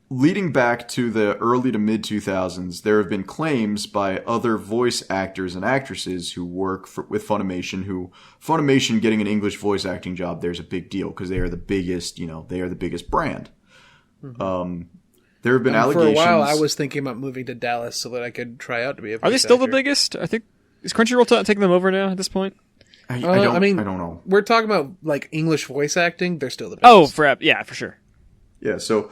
leading back to the early to mid 2000s, there have been claims by other voice actors and actresses who work with Funimation, Funimation getting an English voice acting job, there's a big deal because they are the biggest, they are the biggest brand. Mm-hmm. There have been allegations. For a while, I was thinking about moving to Dallas so that I could try out to be a voice Are they still actor. the biggest? I think is Crunchyroll taking them over now at this point? I don't know. We're talking about like English voice acting. They're still the best. Oh, for sure. Yeah, so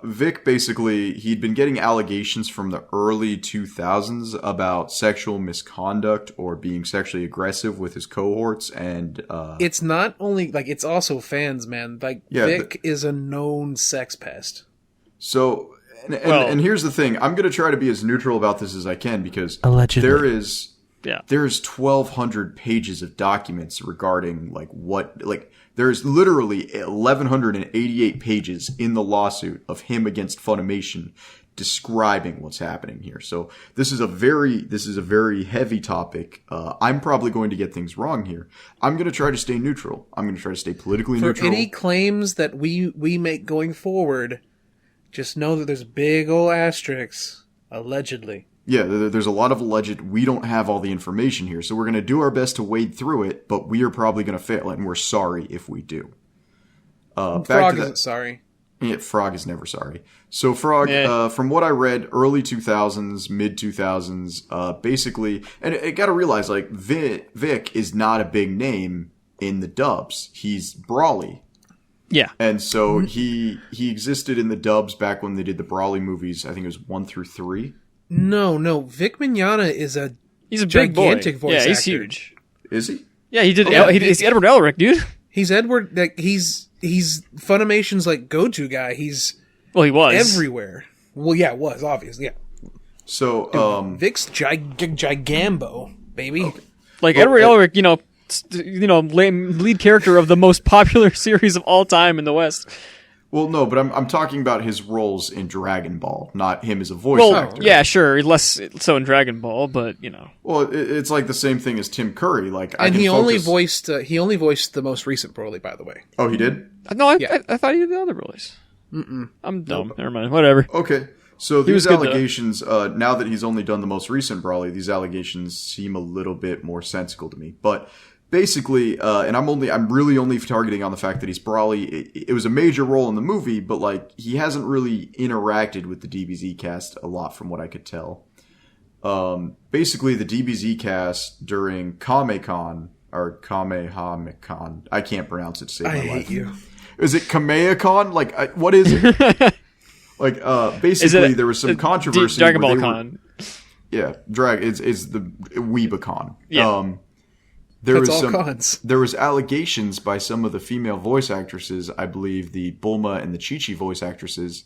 Vic basically, he'd been getting allegations from the early 2000s about sexual misconduct or being sexually aggressive with his cohorts, and it's not only it's also fans, man. Vic is a known sex pest. So, and here's the thing: I'm going to try to be as neutral about this as I can because allegedly there's 1,200 pages of documents regarding there's literally 1,188 pages in the lawsuit of him against Funimation describing what's happening here. So this is a very heavy topic. I'm probably going to get things wrong here. I'm going to try to stay neutral. I'm going to try to stay politically neutral. For any claims that we make going forward, Just know that there's big old asterisks. Allegedly. Yeah, there's a lot of alleged. We don't have all the information here, so we're going to do our best to wade through it, but we are probably going to fail, and we're sorry if we do. Frog isn't sorry. Yeah, Frog is never sorry. So Frog, from what I read, early 2000s, mid 2000s, basically, and I got to realize, like, Vic is not a big name in the dubs. He's Brawly. Yeah. And so he existed in the dubs back when they did the Brawly movies. I think it was 1 through 3. No. Vic Mignogna is he's a gigantic big boy. voice Yeah, he's actor. huge. Is he? Yeah, he did. He's Edward Elric, dude. He's Edward. Like he's Funimation's like go-to guy. He was everywhere. Well, yeah, was obviously. Yeah. So Vic's gigambo, baby. Okay. like Edward Elric. Lead character of the most popular series of all time in the West. Well, no, but I'm talking about his roles in Dragon Ball, not him as a voice actor. Yeah, sure, less so in Dragon Ball, but Well, it's like the same thing as Tim Curry. Like, and he only voiced the most recent Broly, by the way. Oh, he did? No, I thought he did the other Broly's. I'm dumb. Nope. Never mind. Whatever. Okay. So these allegations, now that he's only done the most recent Brawly, these allegations seem a little bit more sensible to me. But basically, and I'm really only targeting on the fact that he's Brawly. It was a major role in the movie, but like he hasn't really interacted with the DBZ cast a lot, from what I could tell. Basically, the DBZ cast during Kamehacon or Kamehameha, I can't pronounce it to save my life. I hate you. Is it Kamehacon? Like, what is it? Like, basically, there was some controversy. Dragon Ball Con. Yeah, it's the Weebacon. Yeah. There was allegations by some of the female voice actresses, I believe the Bulma and the Chi-Chi voice actresses,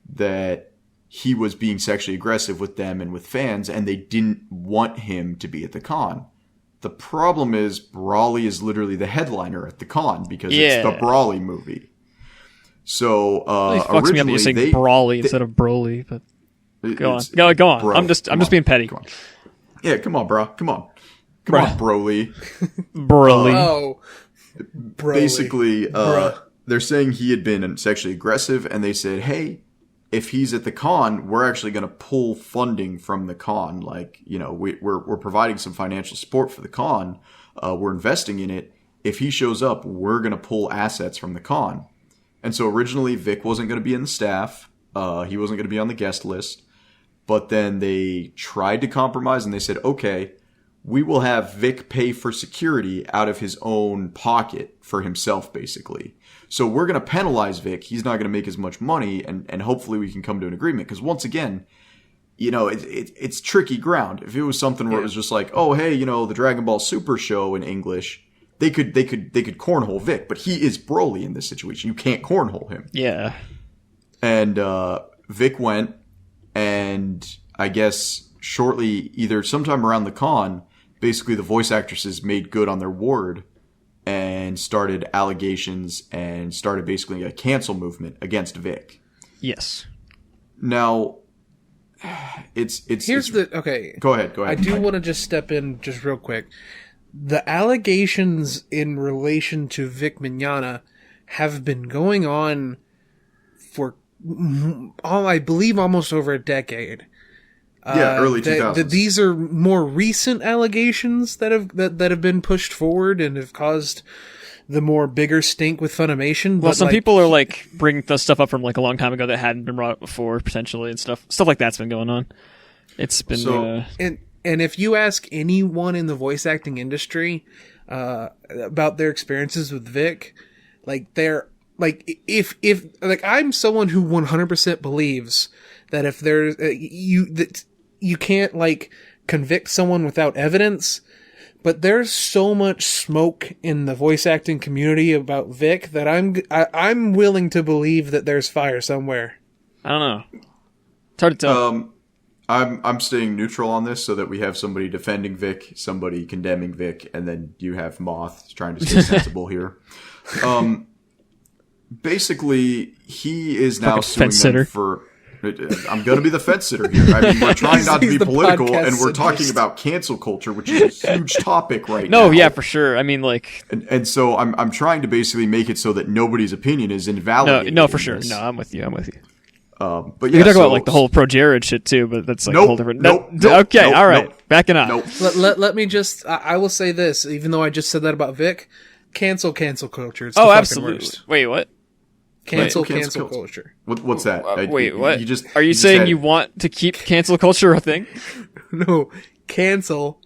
that he was being sexually aggressive with them and with fans, and they didn't want him to be at the con. The problem is Brawly is literally the headliner at the con because it's the Brawly movie. So it fucks me up that you say Brawly instead of Broly, but go on. Bro, I'm just being petty. Come on. Yeah, come on, bro. Come on, Broly. Broly. Broly. Basically, they're saying he had been sexually aggressive, and they said, hey, if he's at the con, we're actually going to pull funding from the con. Like, we're providing some financial support for the con. We're investing in it. If he shows up, we're going to pull assets from the con. And so originally Vic wasn't going to be in the staff. He wasn't going to be on the guest list. But then they tried to compromise and they said, okay, we will have Vic pay for security out of his own pocket for himself, basically. So we're going to penalize Vic. He's not going to make as much money, and hopefully we can come to an agreement. Because once again, it's tricky ground. If it was something where it was just like, oh, hey, the Dragon Ball Super show in English, they could cornhole Vic, but he is Broly in this situation. You can't cornhole him. Yeah. And Vic went, and I guess shortly, either sometime around the con, basically the voice actresses made good on their word and started allegations and started basically a cancel movement against Vic. Yes. Now, okay. Go ahead. I do want to just step in just real quick. The allegations in relation to Vic Mignogna have been going on for, I believe, almost over a decade. Early 2000s. These are more recent allegations that have been pushed forward and have caused the more bigger stink with Funimation. Well, some people are like bringing the stuff up from like a long time ago that hadn't been brought up before, potentially, and stuff like that's been going on. It's been And if you ask anyone in the voice acting industry about their experiences with Vic, like they're like if like I'm someone who 100% believes that if there's you can't like convict someone without evidence, but there's so much smoke in the voice acting community about Vic that I'm willing to believe that there's fire somewhere. I don't know. It's hard to tell. I'm staying neutral on this so that we have somebody defending Vic, somebody condemning Vic, and then you have Moth trying to stay sensible here. Basically, he is now suing them for... I'm going to be the fence sitter here. I mean, we're trying not to be political, and we're talking about cancel culture, which is a huge topic right now. No, yeah, for sure. I mean, like... And so I'm trying to basically make it so that nobody's opinion is invalidated. No, for sure. No, I'm with you. But We yeah, can talk about like the whole pro Jared shit too, but that's like a whole different. Okay, all right, backing up. Let me just. I will say this, even though I just said that about Vic. Cancel culture. It's the Oh, fucking absolutely. worst. Wait, what? Cancel cancel culture. What's that? Wait, what? Are you just saying had- you want to keep cancel culture a thing? No, cancel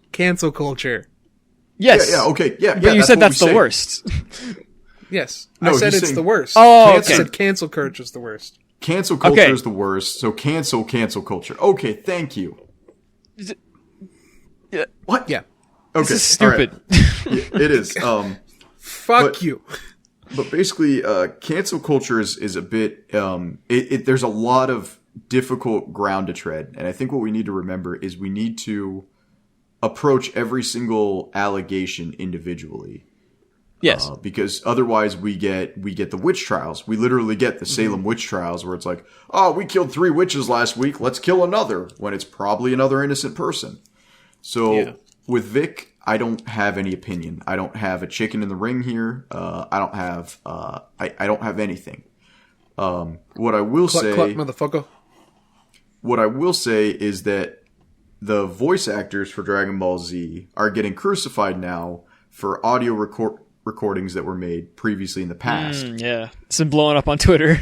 culture. Yes. Yeah, okay, yeah. But you said what that's we the say. worst. Yes, No, I said he's it's saying- the worst. Oh, I okay. said cancel culture is the worst. Cancel culture Okay. is the worst, so cancel culture. Okay, thank you. Yeah. What? Yeah. Okay, This is stupid. all right. Yeah, it is. Fuck But- you. But basically, cancel culture is a bit. There's a lot of difficult ground to tread, and I think what we need to remember is we need to approach every single allegation individually. Yes. Because otherwise we get the witch trials. We literally get the Salem witch trials where it's like, oh, we killed 3 witches last week. Let's kill another, when it's probably another innocent person. So Yeah. with Vic, I don't have any opinion. I don't have a chicken in the ring here. I don't have I don't have anything. What I will say, Cluck, motherfucker. what I will say is that the voice actors for Dragon Ball Z are getting crucified now for audio recordings that were made previously in the past. Yeah. It's been blowing up on Twitter.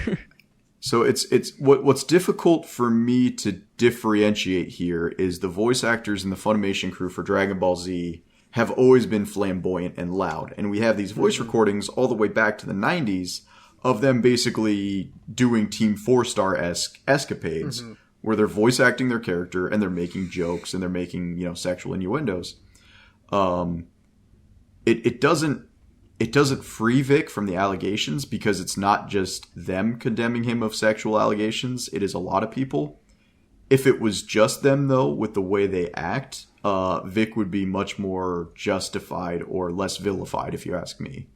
So it's what's difficult for me to differentiate here is the voice actors and the Funimation crew for Dragon Ball Z have always been flamboyant and loud, and we have these voice recordings all the way back to the 90s of them basically doing Team 4-Star-esque escapades where they're voice acting their character and they're making jokes and they're making, sexual innuendos. It doesn't free Vic from the allegations because it's not just them condemning him of sexual allegations. It is a lot of people. If it was just them, though, with the way they act, Vic would be much more justified or less vilified, if you ask me.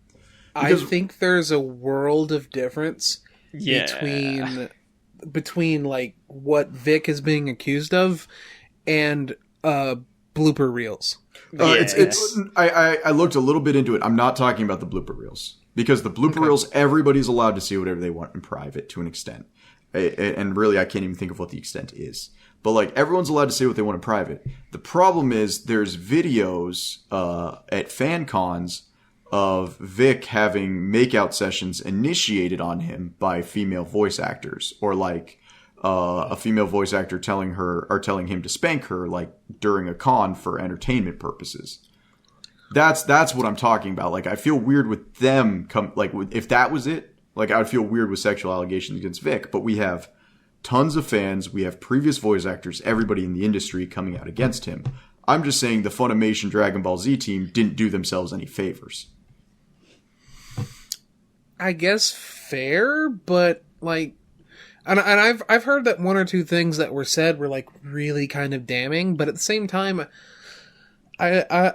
I think there's a world of difference between like what Vic is being accused of and blooper reels. I looked a little bit into it. I'm not talking about the blooper reels because the blooper reels, everybody's allowed to see whatever they want in private to an extent, and really, I can't even think of what the extent is. But like everyone's allowed to say what they want in private. The problem is there's videos at fan cons of Vic having makeout sessions initiated on him by female voice actors, or like a female voice actor telling him to spank her like during a con for entertainment purposes. That's what I'm talking about. Like I feel weird with them if that was it, like I would feel weird with sexual allegations against Vic, but we have tons of fans, we have previous voice actors, everybody in the industry coming out against him. I'm just saying the Funimation Dragon Ball Z team didn't do themselves any favors. I guess fair, but like, and I've heard that one or two things that were said were like really kind of damning, but at the same time, I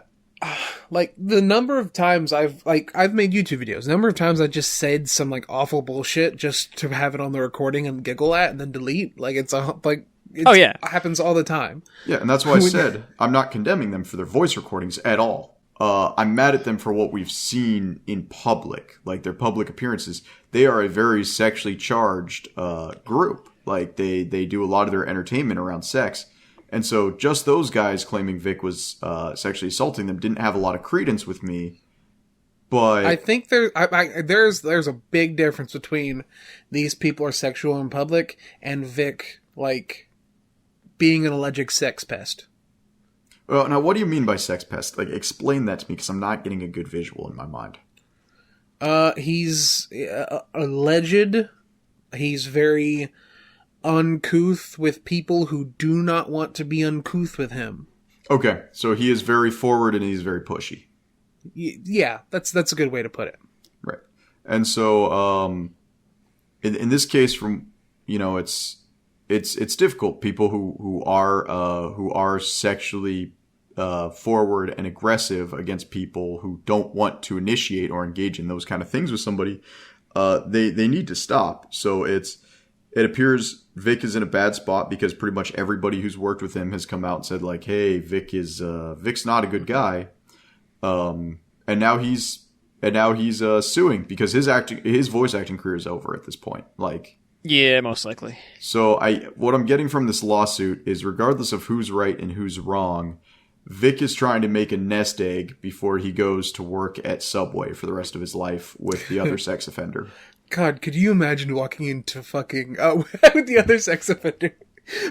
like the number of times I've made YouTube videos, the number of times I just said some like awful bullshit just to have it on the recording and giggle at and then delete. Like it happens all the time. Yeah, and that's why I said I'm not condemning them for their voice recordings at all. I'm mad at them for what we've seen in public, like their public appearances. They are a very sexually charged group. Like they do a lot of their entertainment around sex. And so just those guys claiming Vic was sexually assaulting them didn't have a lot of credence with me. But I think there's a big difference between these people are sexual in public and Vic like being an alleged sex pest. Well, now what do you mean by sex pest? Like explain that to me because I'm not getting a good visual in my mind. He's alleged. He's very uncouth with people who do not want to be uncouth with him. Okay, so he is very forward and he's very pushy. Yeah, that's a good way to put it. Right. And so in this case it's difficult. People who are sexually forward and aggressive against people who don't want to initiate or engage in those kind of things with somebody, they need to stop. So it appears Vic is in a bad spot because pretty much everybody who's worked with him has come out and said like, hey, Vic's not a good guy. And now he's suing because his voice acting career is over at this point. Like Yeah, most likely. So what I'm getting from this lawsuit is, regardless of who's right and who's wrong, Vic is trying to make a nest egg before he goes to work at Subway for the rest of his life with the other sex offender. God, could you imagine walking into fucking with the other sex offender?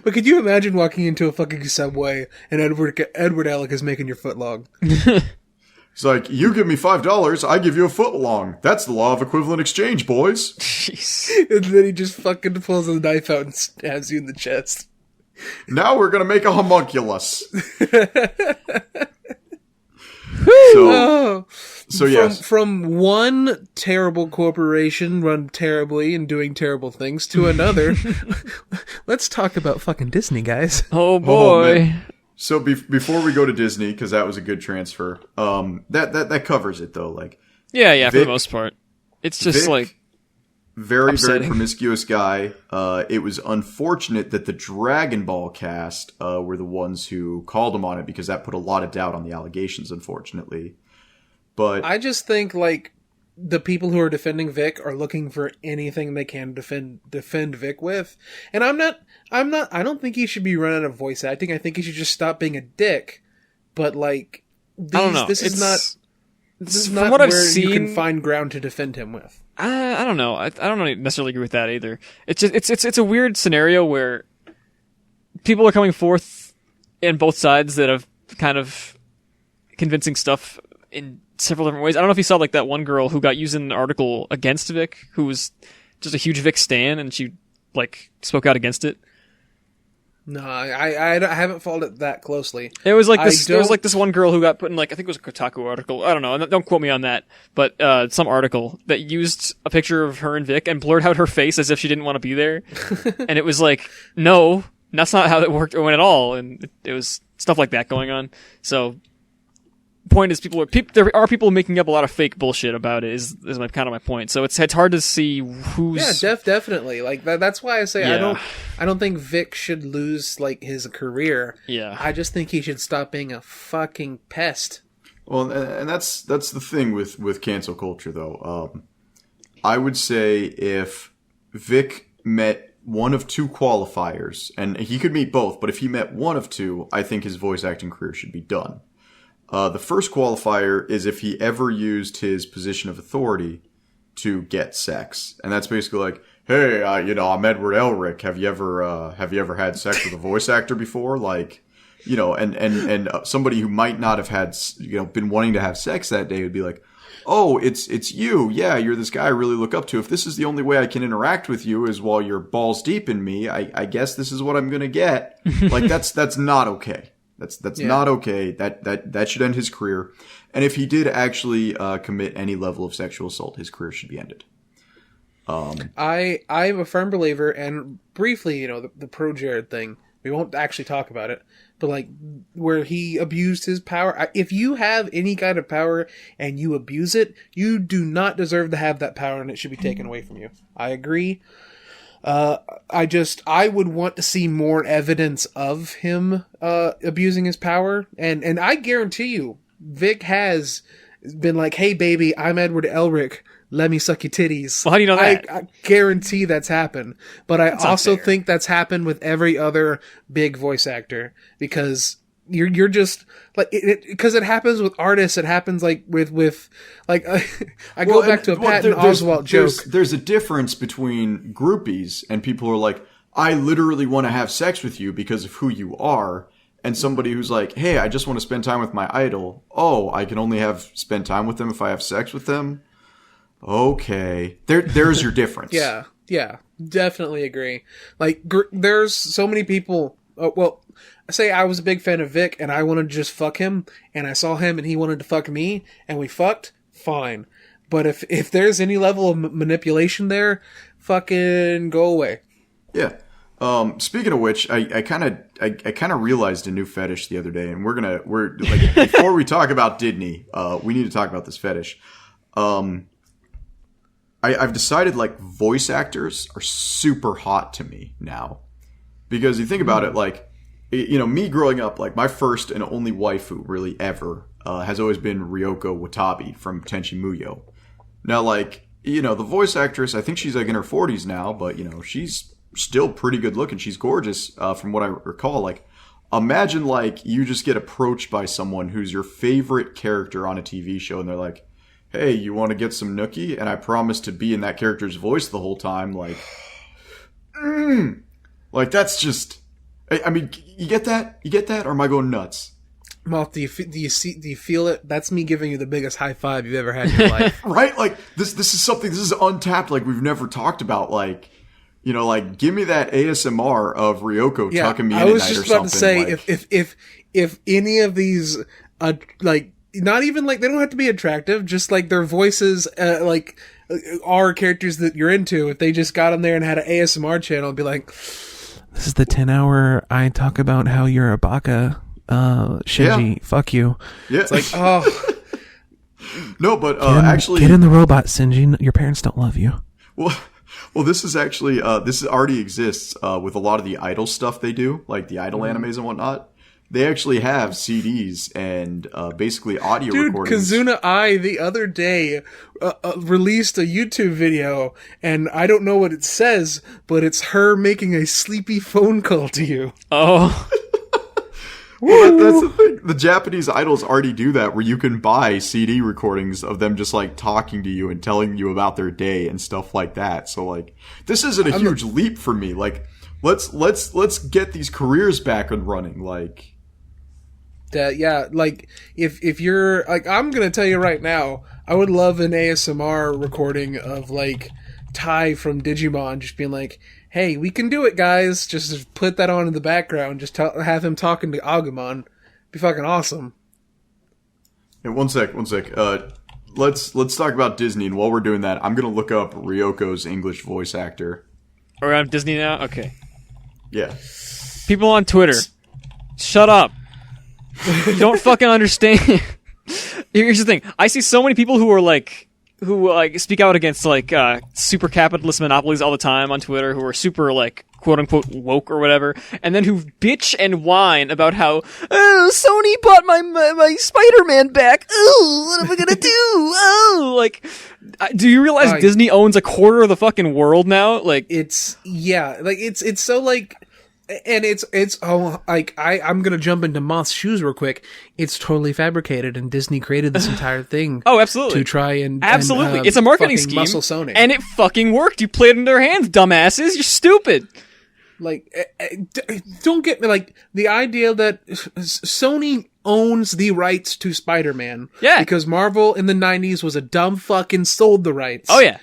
But could you imagine walking into a fucking Subway and Edward Elric is making your foot long? It's like, you give me $5, I give you a foot long. That's the law of equivalent exchange, boys. Jeez. And then he just fucking pulls a knife out and stabs you in the chest. Now we're gonna make a homunculus. So yes. From one terrible corporation run terribly and doing terrible things to another, let's talk about fucking Disney, guys. Oh boy. Oh, so before we go to Disney, because that was a good transfer, that covers it though. Like, yeah, for the most part, it's just Vic, like very upsetting. promiscuous guy. It was unfortunate that the Dragon Ball cast were the ones who called him on it, because that put a lot of doubt on the allegations, unfortunately. But I just think, like, the people who are defending Vic are looking for anything they can defend Vic with. And I don't think he should be run out of voice acting. I think he should just stop being a dick. But, like, I don't know. This is not what where I've seen, you can find ground to defend him with. I don't know. I don't necessarily agree with that either. It's just it's a weird scenario where people are coming forth in both sides that have kind of convincing stuff in several different ways. I don't know if you saw, like, that one girl who got used in an article against Vic, who was just a huge Vic stan, and she, like, spoke out against it. No, I haven't followed it that closely. It was like this. There was like this one girl who got put in, like, I think it was a Kotaku article. I don't know. Don't quote me on that. But some article that used a picture of her and Vic and blurred out her face as if she didn't want to be there. And it was like, no, that's not how it worked or went at all. And it was stuff like that going on. So, point is, there are people making up a lot of fake bullshit about it. Is my kind of my point. So it's hard to see who's definitely, like that's why I say Yeah. I don't think Vic should lose, like, his career. Yeah. I just think he should stop being a fucking pest. well, and that's the thing with cancel culture, though. I would say if Vic met one of two qualifiers, and he could meet both, but if he met one of two, I think his voice acting career should be done. The first qualifier is if he ever used his position of authority to get sex, and that's basically like, hey, I'm Edward Elric. Have you ever had sex with a voice actor before? Like, and somebody who might not have had, been wanting to have sex that day would be like, oh, it's you. Yeah, you're this guy I really look up to. If this is the only way I can interact with you is while you're balls deep in me, I guess this is what I'm gonna get. Like, that's not okay. That's not okay. That should end his career. And if he did actually commit any level of sexual assault, his career should be ended. I'm a firm believer, and briefly, the pro Jared thing, we won't actually talk about it, but, like, where he abused his power. If you have any kind of power and you abuse it, you do not deserve to have that power, and it should be taken away from you. I agree. I would want to see more evidence of him abusing his power, and I guarantee you, Vic has been like, "Hey, baby, I'm Edward Elric. Let me suck your titties." Well, how do you know that? I guarantee that's happened, but that's also unfair. think that's happened with every other big voice actor, because you're just like because it happens with artists. It happens like with like I go back to a Patton Oswalt joke. There's a difference between groupies and people who are like, I literally want to have sex with you because of who you are, and somebody who's like, hey, I just want to spend time with my idol. Oh, I can only spend time with them if I have sex with them. Okay, there's your difference. Yeah, definitely agree. Like, there's so many people. Say I was a big fan of Vic and I wanted to just fuck him, and I saw him and he wanted to fuck me and we fucked, fine. But if there's any level of manipulation there, fucking go away. Yeah. Speaking of which, I kind of realized a new fetish the other day, and we're like, before we talk about Disney, we need to talk about this fetish. I've decided, like, voice actors are super hot to me now, because you think about it, like, me growing up, like, my first and only waifu really ever has always been Ryoko Watabe from Tenchi Muyo. Now, like, you know, the voice actress, I think she's like in her 40s now, but, you know, she's still pretty good looking. She's gorgeous, from what I recall. Like, imagine, like, you just get approached by someone who's your favorite character on a TV show, and they're like, hey, you want to get some nookie? And I promise to be in that character's voice the whole time. Like, like, that's just... I mean, you get that? You get that? Or am I going nuts? Moth, do you feel it? That's me giving you the biggest high five you've ever had in your life. Right? Like, this is something, this is untapped, like, we've never talked about. Like, you know, like, give me that ASMR of Ryoko tucking me in at night or something. I was just about to say, like, if any of these, like, not even, like, they don't have to be attractive, just, like, their voices, like, are characters that you're into. If they just got on there and had an ASMR channel, it'd be like, this is the 10-hour I talk about how you're a baka. Shinji, fuck you. Yeah. It's like, oh. No, but actually... Get in the robot, Shinji. Your parents don't love you. Well, this is actually... this already exists with a lot of the Idol stuff they do, like the Idol animes and whatnot. They actually have CDs and basically audio recordings. Kazuna Ai the other day released a YouTube video, and I don't know what it says, but it's her making a sleepy phone call to you. Oh... Well, that's the thing. The Japanese idols already do that, where you can buy CD recordings of them just like talking to you and telling you about their day and stuff like that. So like, this isn't a huge leap for me. Like, let's get these careers back and running. Like, yeah, like if you're like, I'm gonna tell you right now, I would love an ASMR recording of like Tai from Digimon just being like, hey, we can do it, guys. Just put that on in the background. Just have him talking to Agumon. Be fucking awesome. Hey, one sec. Let's talk about Disney, and while we're doing that, I'm gonna look up Ryoko's English voice actor. Are we on Disney now? Okay. Yeah. People on Twitter, shut up. You don't fucking understand. Here's the thing. I see so many people who speak out against like super capitalist monopolies all the time on Twitter, who are super like quote unquote woke or whatever, and then who bitch and whine about how Sony bought my Spider-Man back. Oh, what am I gonna do? Oh, like, do you realize Disney owns a quarter of the fucking world now? Like, it's so like. And I'm gonna jump into Moth's shoes real quick. It's totally fabricated, and Disney created this entire thing. Oh, absolutely. To try and absolutely, it's a marketing scheme. Muscle Sony, and it fucking worked. You played it in their hands, dumbasses. You're stupid. Like, don't get me. Like, the idea that Sony owns the rights to Spider-Man, because Marvel in the 90s was a dumb fucking sold the rights. Oh yeah.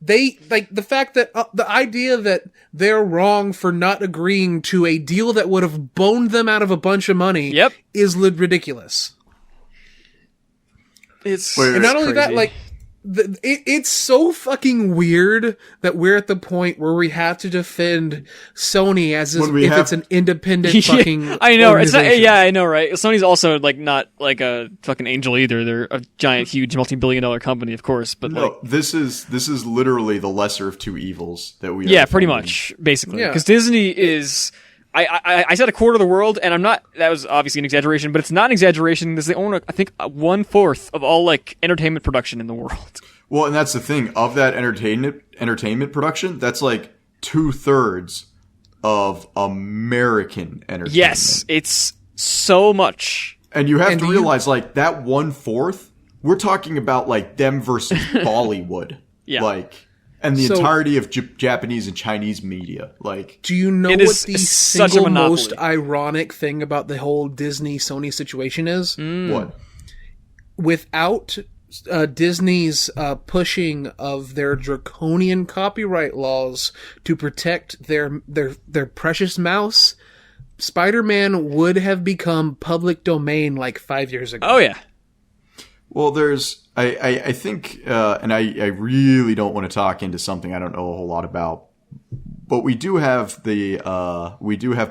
They, like, the fact that, the idea that they're wrong for not agreeing to a deal that would have boned them out of a bunch of money is ridiculous. And not only that, like, it's so fucking weird that we're at the point where we have to defend Sony as if it's an independent fucking I know, it's not, I know, right? Sony's also like not like a fucking angel either. They're a giant, huge, multi-billion-dollar company, of course. But no, like, this is literally the lesser of two evils that we. Yeah, pretty much, basically, because Disney is. I said a quarter of the world, and I'm not. That was obviously an exaggeration, but it's not an exaggeration because they own, I think, 1/4 of all like entertainment production in the world. Well, and that's the thing of that entertainment production. That's like 2/3 of American entertainment. Yes, it's so much. And you have to realize, like, that 1/4. We're talking about like them versus Bollywood. Yeah, like. And the entirety of Japanese and Chinese media. Like, do you know what the single most ironic thing about the whole Disney-Sony situation is? What? Without Disney's pushing of their draconian copyright laws to protect their precious mouse, Spider-Man would have become public domain like 5 years ago. Oh, yeah. Well, I think, and I really don't want to talk into something I don't know a whole lot about, but we do have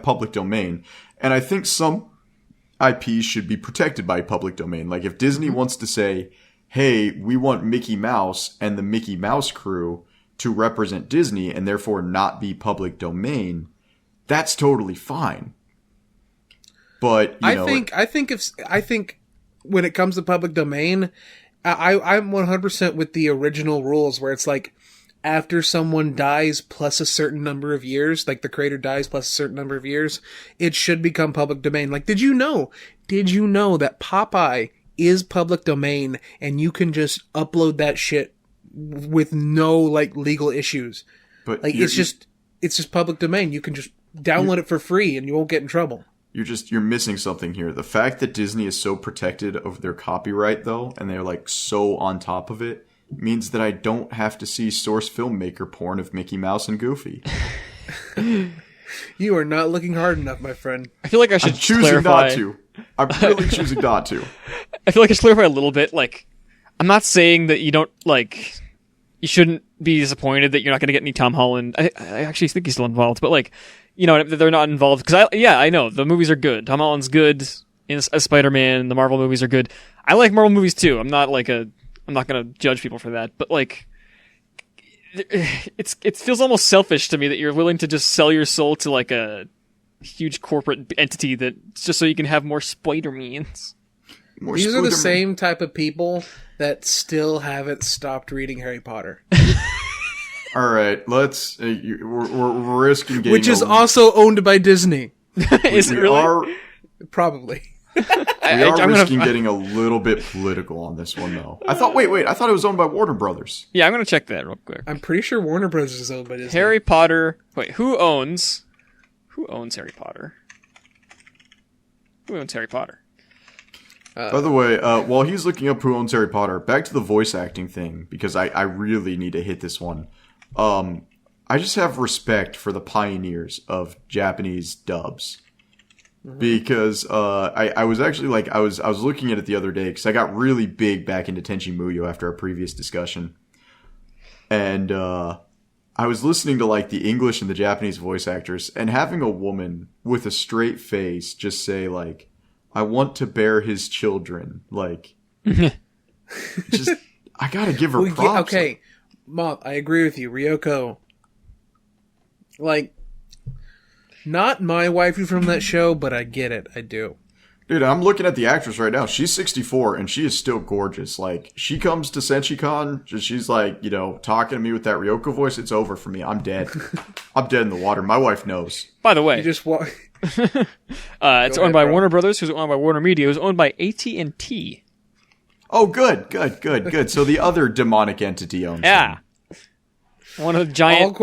public domain, and I think some IPs should be protected by public domain. Like, if Disney wants to say, hey, we want Mickey Mouse and the Mickey Mouse crew to represent Disney and therefore not be public domain, that's totally fine. But, I think when it comes to public domain, I'm 100% with the original rules where it's like, after someone dies plus a certain number of years, like the creator dies plus a certain number of years, it should become public domain. Like, did you know that Popeye is public domain and you can just upload that shit with no, like, legal issues? But like, it's just public domain. You can just download it for free and you won't get in trouble. You're missing something here. The fact that Disney is so protected of their copyright, though, and they're like so on top of it, means that I don't have to see source filmmaker porn of Mickey Mouse and Goofy. You are not looking hard enough, my friend. I feel like I should I'm choosing clarify. not to. I'm really choosing not to. I feel like I should clarify a little bit. Like, I'm not saying that you don't, like, you shouldn't be disappointed that you're not going to get any Tom Holland. I actually think he's still involved, but, like, you know, they're not involved. Because, I know, the movies are good. Tom Holland's good as Spider-Man. The Marvel movies are good. I like Marvel movies, too. I'm not going to judge people for that. But, like, it feels almost selfish to me that you're willing to just sell your soul to, like, a huge corporate entity that just so you can have more Spider-Mans. These are the same type of people that still haven't stopped reading Harry Potter. All right, let's. We're risking getting. Which is also owned by Disney. Is it really? Probably. We are risking getting a little bit political on this one, though. I thought. Wait. I thought it was owned by Warner Brothers. Yeah, I'm gonna check that real quick. I'm pretty sure Warner Bros. Is owned by Disney. Harry Potter. Wait, who owns Harry Potter? Who owns Harry Potter? By the way, while he's looking up who owns Harry Potter, back to the voice acting thing, because I really need to hit this one. I just have respect for the pioneers of Japanese dubs. Because I was actually like I was looking at it the other day because I got really big back into Tenchi Muyo after our previous discussion, and I was listening to like the English and the Japanese voice actors, and having a woman with a straight face just say like, "I want to bear his children," like, just I gotta give her props. Okay, Moth, I agree with you, Ryoko. Like. Not my waifu from that show, but I get it. I do. Dude, I'm looking at the actress right now. She's 64, and she is still gorgeous. Like, she comes to Senshi-Con, she's like, you know, talking to me with that Ryoko voice. It's over for me. I'm dead. I'm dead in the water. My wife knows. By the way, you just it's owned by Warner Brothers, who's owned by Warner Media, who's owned by AT&T. Oh, good. So the other demonic entity owns them. One of the giant... All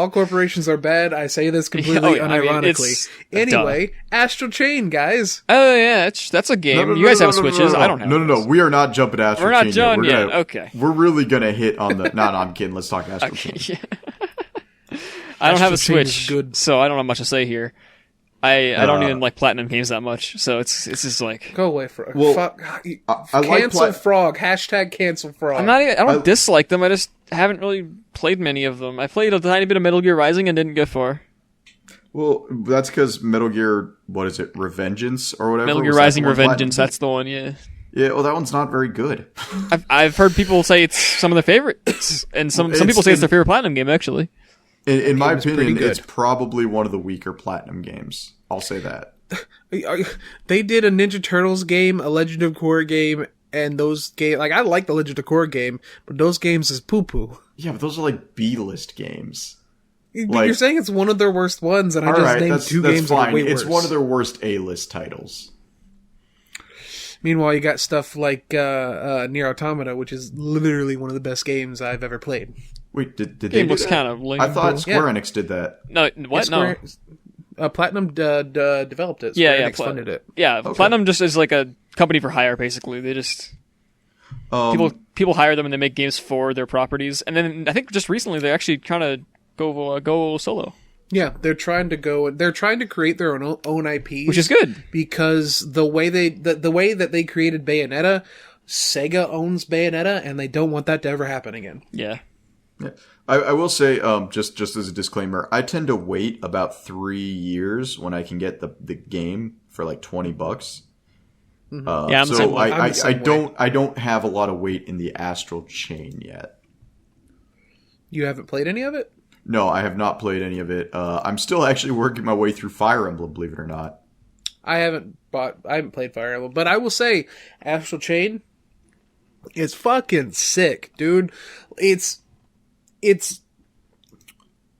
corporations are bad. I say this completely unironically. Anyway, Astral Chain, guys. Oh, yeah, that's a game. You guys have Switches. I don't have No. We are not jumping to Astral Chain. We're not done yet. Okay. We're really going to hit on the... No, I'm kidding. Let's talk Astral Chain. Yeah. I don't have a Switch, so I don't have much to say here. I don't even like Platinum games that much, so it's just like... Go away, Frog. Well, Fuck. I cancel like Frog. Hashtag cancel Frog. I don't dislike them, I just haven't really played many of them. I played a tiny bit of Metal Gear Rising and didn't get far. Well, that's because Metal Gear, what is it, Revengeance or whatever? Metal Gear Rising Revengeance, that's the one, yeah. Yeah, well, that one's not very good. I've heard people say it's some of their favorites, and some people say it's their favorite Platinum game, actually. In my opinion, it's probably one of the weaker Platinum games. I'll say that. They did a Ninja Turtles game, a Legend of Korra game, and those games... Like, I like the Legend of Korra game, but those games is poo-poo. Yeah, but those are like B-list games. You're saying it's one of their worst ones, and I just named two games that are way worse. It's one of their worst A-list titles. Meanwhile, you got stuff like Nier Automata, which is literally one of the best games I've ever played. Wait, did they game do looks that? kind of lame. I thought Square Enix did that. No, what? No. Platinum developed it. Square Enix funded it. Yeah, okay. Platinum just is like a company for hire, basically. They just... people hire them and they make games for their properties. And then I think just recently they're actually trying to go solo. Yeah, they're trying to create their own IPs, which is good because the way that they created Bayonetta, Sega owns Bayonetta, and they don't want that to ever happen again. Yeah. I will say, just as a disclaimer, I tend to wait about 3 years when I can get the game for like $20. Mm-hmm. Yeah, so I don't have a lot of weight in the Astral Chain yet. You haven't played any of it? No, I have not played any of it. I'm still actually working my way through Fire Emblem, believe it or not. I haven't played Fire Emblem, but I will say, Astral Chain, It's fucking sick, dude. It's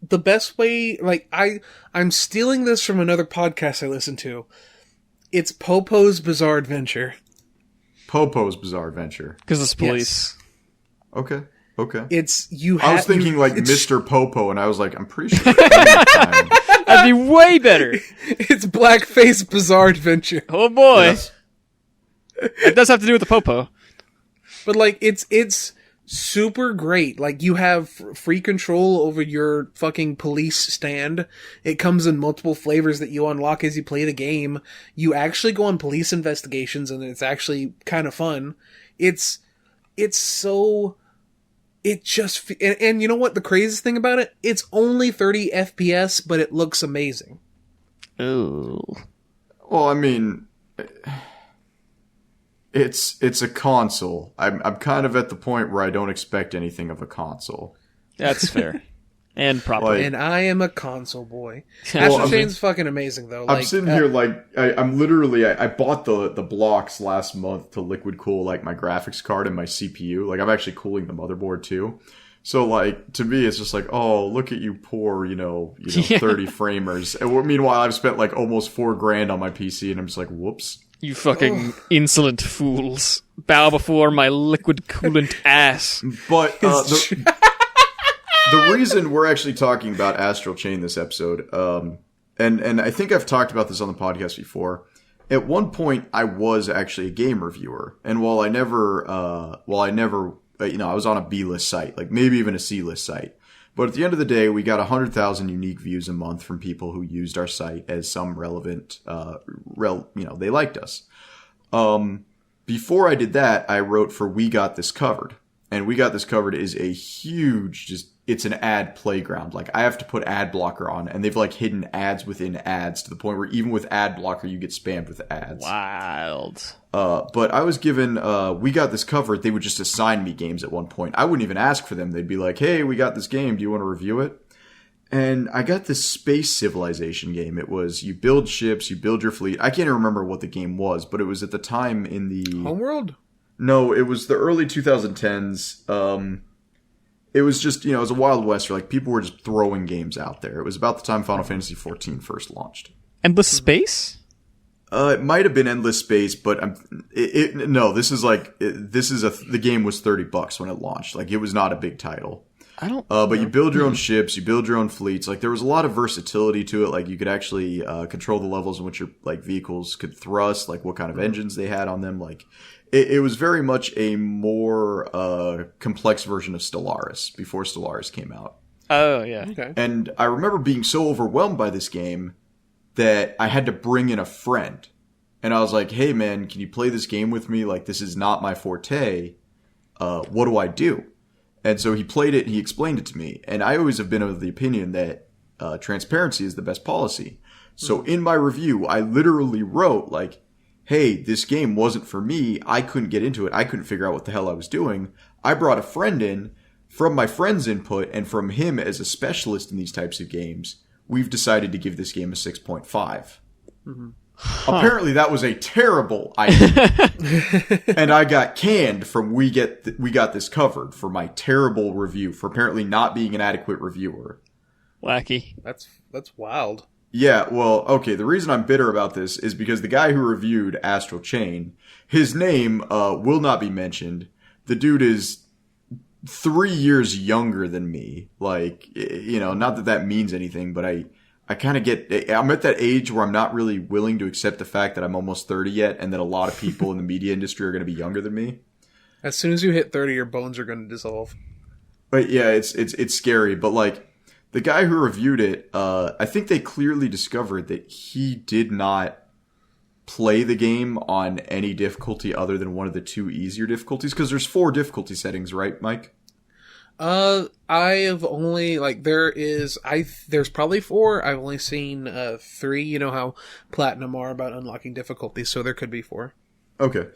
the best way. Like I'm stealing this from another podcast I listen to. It's Popos Bizarre Adventure. Popos Bizarre Adventure. Because it's police. Okay. It's I was thinking Mr. Popo, and I was like, I'm pretty sure. That'd be way better. It's Blackface Bizarre Adventure. Oh boy, Yes. It does have to do with the Popo. But like, it's super great. Like, you have free control over your fucking police stand. It comes in multiple flavors that you unlock as you play the game. You actually go on police investigations, and it's actually kind of fun. It's so. It just, and you know what the craziest thing about it? It's only 30 FPS, but it looks amazing. Oh. Well, I mean, it's a console. I'm kind of at the point where I don't expect anything of a console. That's fair. And proper. Like, And I am a console boy. Well, Astral Chain's fucking amazing, though. I'm sitting here I'm literally I bought the blocks last month to liquid cool like my graphics card and my CPU. Like, I'm actually cooling the motherboard too. So like, to me, it's just like, oh, look at you poor, 30 framers. And meanwhile, I've spent like almost $4,000 on my PC, and I'm just like, whoops. You fucking insolent fools. Bow before my liquid coolant ass. But the reason we're actually talking about Astral Chain this episode, and I think I've talked about this on the podcast before. At one point, I was actually a game reviewer, and while I never, I was on a B-list site, like maybe even a C-list site. But at the end of the day, we got 100,000 unique views a month from people who used our site as some relevant, they liked us. Before I did that, I wrote for We Got This Covered. And We Got This Covered is a huge, it's an ad playground. Like, I have to put ad blocker on, and they've like hidden ads within ads to the point where even with ad blocker, you get spammed with ads. Wild. But I was given, We Got This Covered. They would just assign me games at one point. I wouldn't even ask for them. They'd be like, hey, we got this game. Do you want to review it? And I got this space civilization game. It was, you build ships, you build your fleet. I can't even remember what the game was, but it was at the time in the... Homeworld? No, it was the early 2010s. It was just, it was a Wild West where, like, people were just throwing games out there. It was about the time Final Fantasy XIV first launched. Endless Space? It might have been Endless Space, but the game was $30 when it launched. Like, it was not a big title. I don't. But you build your own ships, you build your own fleets. Like, there was a lot of versatility to it. Like, you could actually control the levels in which your vehicles could thrust, like what kind of engines they had on them. Like, it was very much a more complex version of Stellaris before Stellaris came out. Oh yeah. Okay. And I remember being so overwhelmed by this game that I had to bring in a friend. And I was like, hey man, can you play this game with me? Like, this is not my forte. What do I do? And so he played it, and he explained it to me. And I always have been of the opinion that transparency is the best policy. So in my review, I literally wrote, like, hey, this game wasn't for me. I couldn't get into it. I couldn't figure out what the hell I was doing. I brought a friend in. From my friend's input and from him as a specialist in these types of games, we've decided to give this game a 6.5. Mm-hmm. Apparently that was a terrible idea. And I got canned from We Got This Covered for my terrible review, for apparently not being an adequate reviewer. Wacky. That's wild. Yeah, well, okay, the reason I'm bitter about this is because the guy who reviewed Astral Chain, his name will not be mentioned. The dude is 3 years younger than me. Like, not that means anything, but I kind of I'm at that age where I'm not really willing to accept the fact that I'm almost 30 yet, and that a lot of people in the media industry are going to be younger than me. As soon as you hit 30, your bones are going to dissolve. But yeah, it's scary. But like, the guy who reviewed it, I think they clearly discovered that he did not play the game on any difficulty other than one of the two easier difficulties, because there's 4 difficulty settings, right, Mike? I have only, there's probably 4. I've only seen 3. You know how Platinum are about unlocking difficulties, so there could be 4. Okay.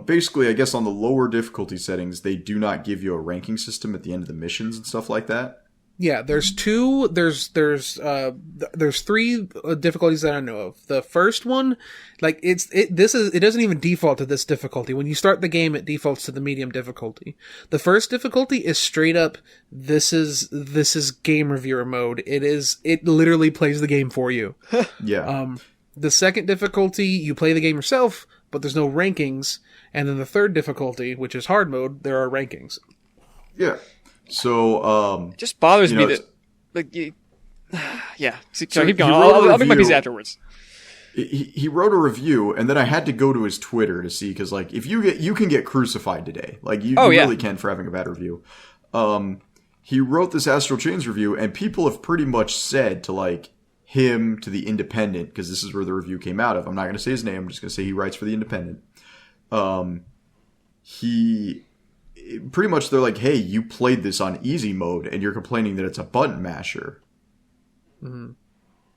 Basically, I guess on the lower difficulty settings, they do not give you a ranking system at the end of the missions and stuff like that. Yeah, there's two. There's three difficulties that I know of. The first one, like it doesn't even default to this difficulty. When you start the game, it defaults to the medium difficulty. The first difficulty is straight up. This is game reviewer mode. It literally plays the game for you. Yeah. The second difficulty, you play the game yourself, but there's no rankings. And then the third difficulty, which is hard mode, there are rankings. Yeah. So, It just bothers me that, like, yeah. So keep going. I'll make my piece afterwards. He wrote a review, and then I had to go to his Twitter to see, because, like, if you can get crucified today. Like, you really can for having a bad review. He wrote this Astral Chains review, and people have pretty much said to, like, him, to the Independent, because this is where the review came out of. I'm not going to say his name. I'm just going to say he writes for the Independent. Pretty much they're like, hey, you played this on easy mode and you're complaining that it's a button masher. Mm-hmm.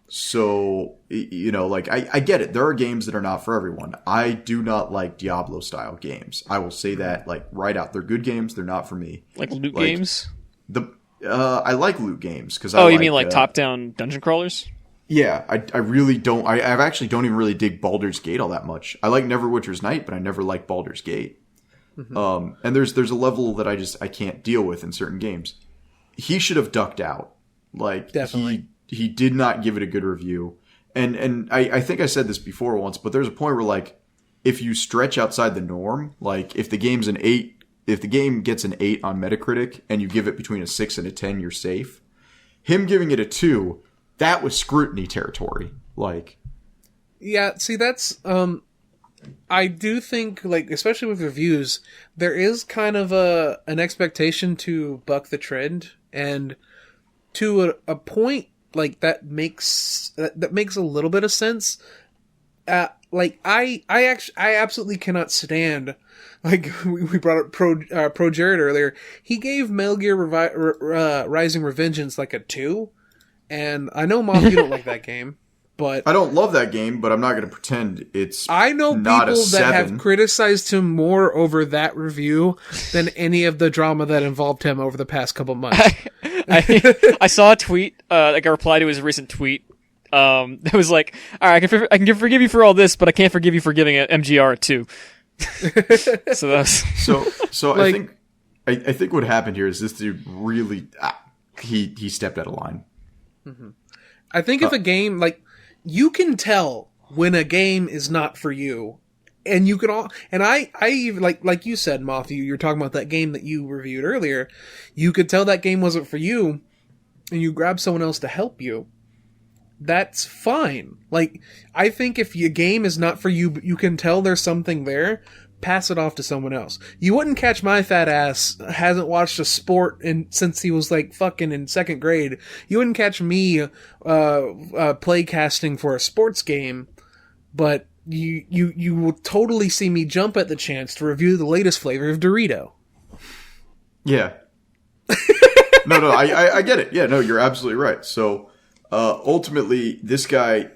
So, like, I get it. There are games that are not for everyone. I do not like Diablo style games. I will say that, like, right out. They're good games. They're not for me. Like loot games? I like loot games. You mean like top-down dungeon crawlers? Yeah, I really don't. I actually don't even really dig Baldur's Gate all that much. I like Neverwinter's Night, but I never liked Baldur's Gate. Mm-hmm. And there's a level that I can't deal with in certain games. He should have ducked out. Like, definitely. He did not give it a good review. And I think I said this before once, but there's a point where, like, if you stretch outside the norm, like, if the game gets an 8 on Metacritic and you give it between a 6 and a 10, you're safe. Him giving it a 2, that was scrutiny territory. Like, yeah, see, that's I do think, like, especially with reviews, there is kind of an expectation to buck the trend, and to a point, like, that makes a little bit of sense. Like, I absolutely cannot stand, like, we brought up Pro Jared earlier. He gave Metal Gear Rising Revengeance like a 2, and I know, Moth, you don't like that game. But I don't love that game, but I'm not going to pretend it's I know not people a 7. that have criticized him more over that review than any of the drama that involved him over the past couple months. I saw a tweet, like a reply to his recent tweet, that was like, all right, I can forgive you for all this, but I can't forgive you for giving MGR a 2. So that's... So like, I think what happened here is this dude really, he stepped out of line. Mm-hmm. I think if a game, like, you can tell when a game is not for you, and you can I like you said, Moth, you're talking about that game that you reviewed earlier. You could tell that game wasn't for you, and you grab someone else to help you. That's fine. Like, I think if your game is not for you, but you can tell there's something there, pass it off to someone else. You wouldn't catch my fat ass hasn't watched a sport since he was like fucking in 2nd grade. You wouldn't catch me play casting for a sports game, but you will totally see me jump at the chance to review the latest flavor of Dorito. Yeah. No, I get it. Yeah, no, you're absolutely right. So ultimately, this guy,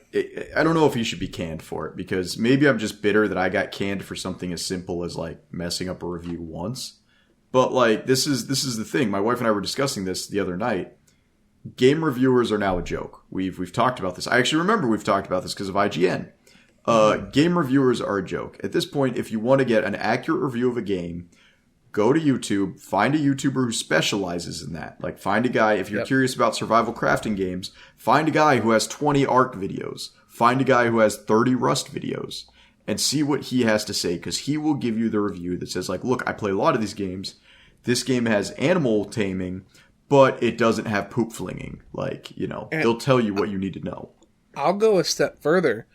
I don't know if he should be canned for it, because maybe I'm just bitter that I got canned for something as simple as, like, messing up a review once. But, like, this is the thing. My wife and I were discussing this the other night. Game reviewers are now a joke. We've talked about this. I actually remember we've talked about this because of IGN. Game reviewers are a joke. At this point, if you want to get an accurate review of a game, go to YouTube, find a YouTuber who specializes in that. Like, find a guy, if you're curious about survival crafting games, find a guy who has 20 Ark videos. Find a guy who has 30 Rust videos. And see what he has to say, because he will give you the review that says, like, look, I play a lot of these games. This game has animal taming, but it doesn't have poop flinging. Like, they'll tell you what you need to know. I'll go a step further.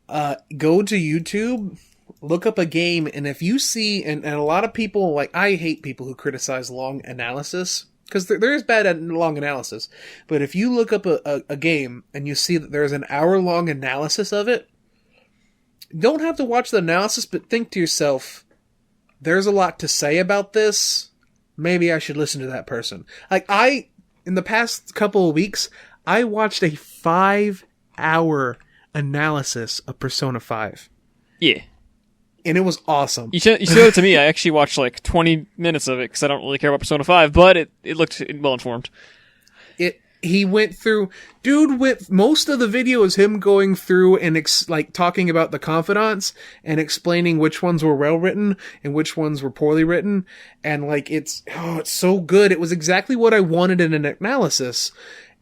Go to YouTube, look up a game, and if you see, and a lot of people, like, I hate people who criticize long analysis, because there is bad long analysis, but if you look up a game and you see that there's an hour-long analysis of it, you don't have to watch the analysis, but think to yourself, there's a lot to say about this, maybe I should listen to that person. Like, in the past couple of weeks, I watched a 5-hour analysis of Persona 5. Yeah. And it was awesome. You showed it to me. I actually watched like 20 minutes of it because I don't really care about Persona 5, but it looked well informed. He went through, most of the video is him going through and talking about the confidants and explaining which ones were well written and which ones were poorly written. And like, it's so good. It was exactly what I wanted in an analysis.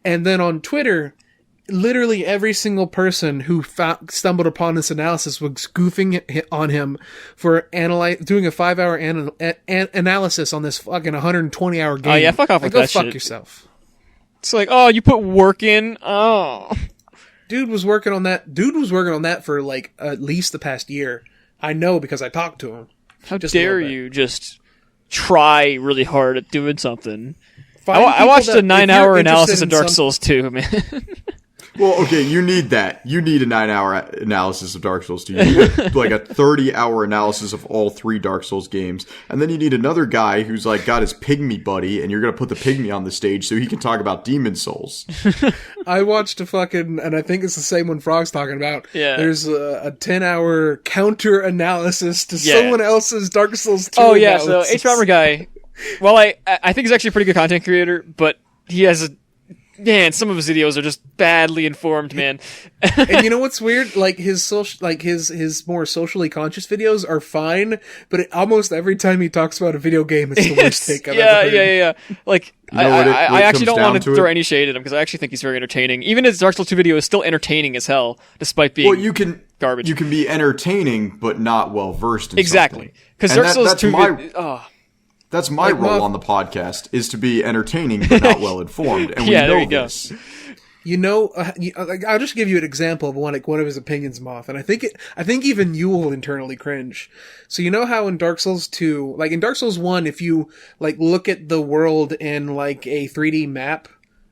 And then on Twitter, literally every single person who stumbled upon this analysis was goofing on him for doing a 5-hour analysis on this fucking 120-hour game. Oh yeah, fuck off with go that fuck shit. yourself. It's like, oh, you put work in. Oh, Dude was working on that for like at least the past year. I know because I talked to him. how dare you just try really hard at doing something? Find I people watched that- a if 9-hour you're analysis interested of in Dark some- Souls 2, man. Well, okay, you need that. You need a 9-hour analysis of Dark Souls 2. You need like a 30-hour analysis of all 3 Dark Souls games. And then you need another guy who's like got his pygmy buddy, and you're going to put the pygmy on the stage so he can talk about Demon Souls. I watched and I think it's the same one Frog's talking about. Yeah. There's a 10-hour counter analysis to Yeah. someone else's Dark Souls 2 Oh yeah, so analysis. H-Bomber guy. Well, I think he's actually a pretty good content creator, but he has some of his videos are just badly informed, man. And you know what's weird? Like his his more socially conscious videos are fine, but almost every time he talks about a video game, it's the worst take I've ever heard. Yeah. Like, You know what I it actually comes don't want down to to throw it? any shade at him because I actually think he's very entertaining. Even his Dark Souls 2 video is still entertaining as hell, despite being Well, you can garbage. You can be entertaining, but not well versed in Exactly. Because something. Dark And Souls 2... That's my Like role Moth- on the podcast, is to be entertaining but not well informed, and we Yeah, know there you go. this. You know, I'll just give you an example of one of his opinions, Moth, and I think even you will internally cringe. So you know how in Dark Souls 2, like in Dark Souls 1, if you like look at the world in like a 3D map,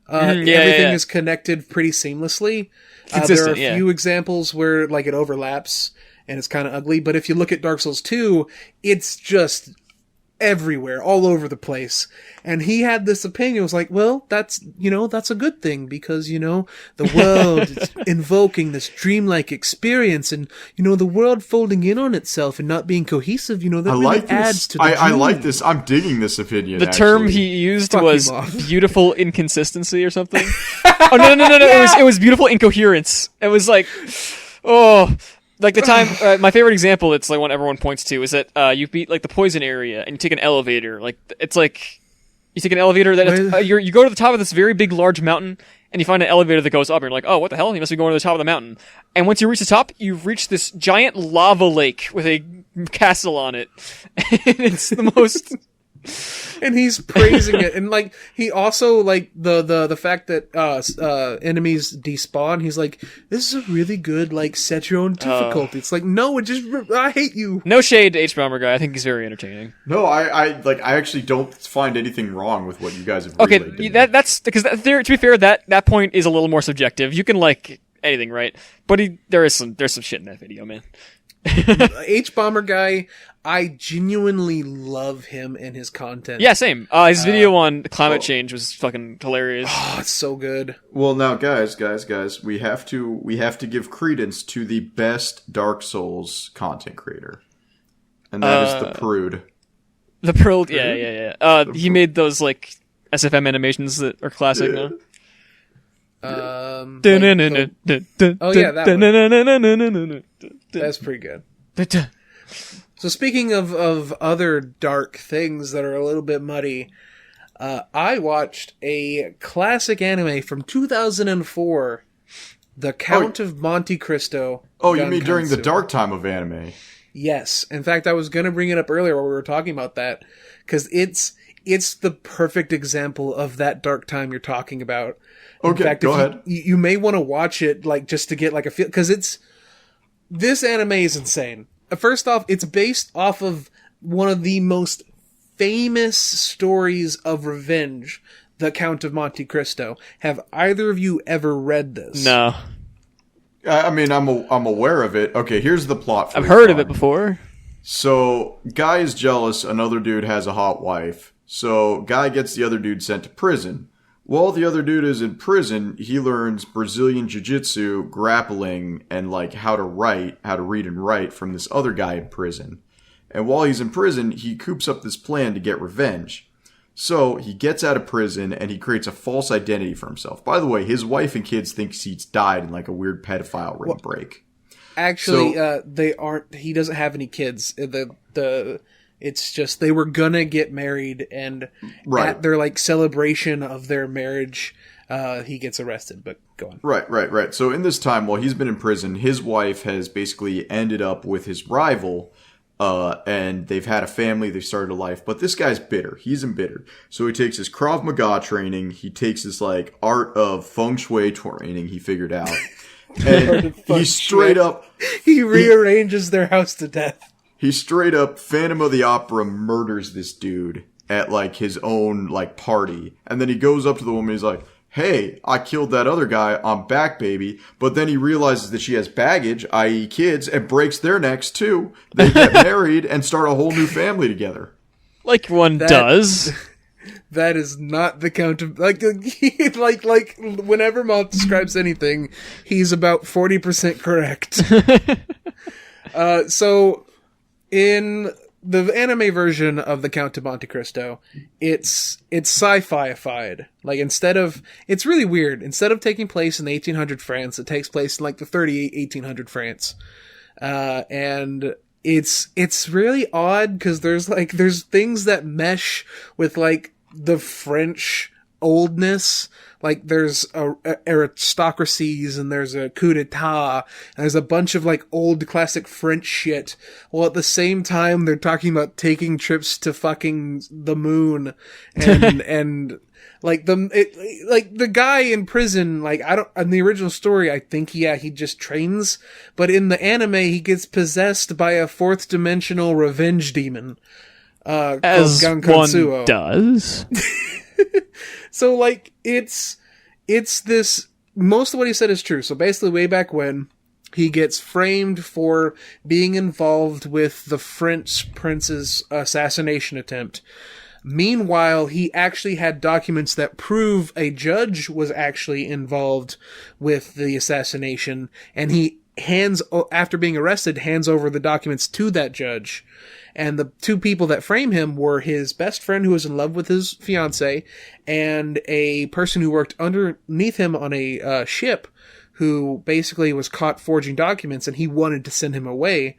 everything is connected pretty seamlessly. There Consistent, are a few examples where like it overlaps and it's kind of ugly, but if you look at Dark Souls 2, it's just everywhere, all over the place. And he had this opinion. It was like, well, that's a good thing because, the world is invoking this dreamlike experience and, the world folding in on itself and not being cohesive, that I really like adds this. to the I dream. like this. I'm digging this opinion. The term actually. he used Fuck was him off. beautiful inconsistency or something. Oh no! It was beautiful incoherence. It was like, like the time. My favorite example, it's like one everyone points to, is that you beat like the poison area and you take an elevator. Like it's like you take an elevator that you go to the top of this very big, large mountain. And you find an elevator that goes up, and you're like, oh, what the hell? You must be going to the top of the mountain. And once you reach the top, you reach this giant lava lake with a castle on it. And it's the most... And he's praising it, and like he also like the fact that enemies despawn. He's like, this is a really good like set your own difficulty. It's like, no, I hate you. No shade to H-Bomber guy. I think he's very entertaining. No, I actually don't find anything wrong with what you guys have Okay, relayed to me. that's because to be fair, that point is a little more subjective. You can like anything, right? But there's some shit in that video, man. H-Bomber guy, I genuinely love him and his content. Yeah, same. His video on climate change was fucking hilarious. Oh, it's so good. Well, now, guys, we have to give credence to the best Dark Souls content creator, and that is the Prude. The Pearl, yeah. He made those like SFM animations that are classic now. Oh yeah, that one. That's pretty good. So speaking of other dark things that are a little bit muddy, I watched a classic anime from 2004, The Count of Monte Cristo. Oh, you mean during the Gankansu. dark time of anime? Yes. In fact, I was going to bring it up earlier while we were talking about that, because it's the perfect example of that dark time you're talking about. Okay, In fact, go ahead. You may want to watch it like just to get like a feel, because this anime is insane. First off, it's based off of one of the most famous stories of revenge, The Count of Monte Cristo. Have either of you ever read this? No, I mean, I'm aware of it. Okay, here's the plot. I've heard of it before. So, guy is jealous. Another dude has a hot wife. So, guy gets the other dude sent to prison. While the other dude is in prison, he learns Brazilian jiu-jitsu, grappling, and like how to read and write from this other guy in prison. And while he's in prison, he coops up this plan to get revenge. So he gets out of prison and he creates a false identity for himself. By the way, his wife and kids think he's died in like a weird pedophile ring break. Actually, they aren't. He doesn't have any kids. It's just they were gonna get married, and at their like celebration of their marriage, he gets arrested. But go on. Right. So in this time, while he's been in prison, his wife has basically ended up with his rival. And they've had a family, they've started a life, but this guy's bitter. He's embittered. So he takes his Krav Maga training, he takes his like art of feng shui training he figured out. And he straight up he rearranges their house to death. He straight up Phantom of the Opera murders this dude at like his own like party. And then he goes up to the woman, he's like, hey, I killed that other guy, I'm back, baby. But then he realizes that she has baggage, i.e. kids, and breaks their necks too. They get married and start a whole new family together. Like one does. That is not the count of like whenever Moth describes anything, he's about 40% correct. So in the anime version of the Count of Monte Cristo, it's sci-fi-ified. Like it's really weird. Instead of taking place in the 1800 France, it takes place in like the 1800 France. And it's really odd because there's things that mesh with like the French oldness. Like there's aristocracies and there's a coup d'etat and there's a bunch of like old classic French shit. While at the same time they're talking about taking trips to fucking the moon and like the guy in prison, like in the original story, I think he just trains, but in the anime he gets possessed by a fourth dimensional revenge demon. As one does. So, like, it's this, most of what he said is true. So basically, way back when, he gets framed for being involved with the French prince's assassination attempt. Meanwhile, he actually had documents that prove a judge was actually involved with the assassination, and he after being arrested, hands over the documents to that judge. And the two people that frame him were his best friend who was in love with his fiancée and a person who worked underneath him on a ship who basically was caught forging documents, and he wanted to send him away.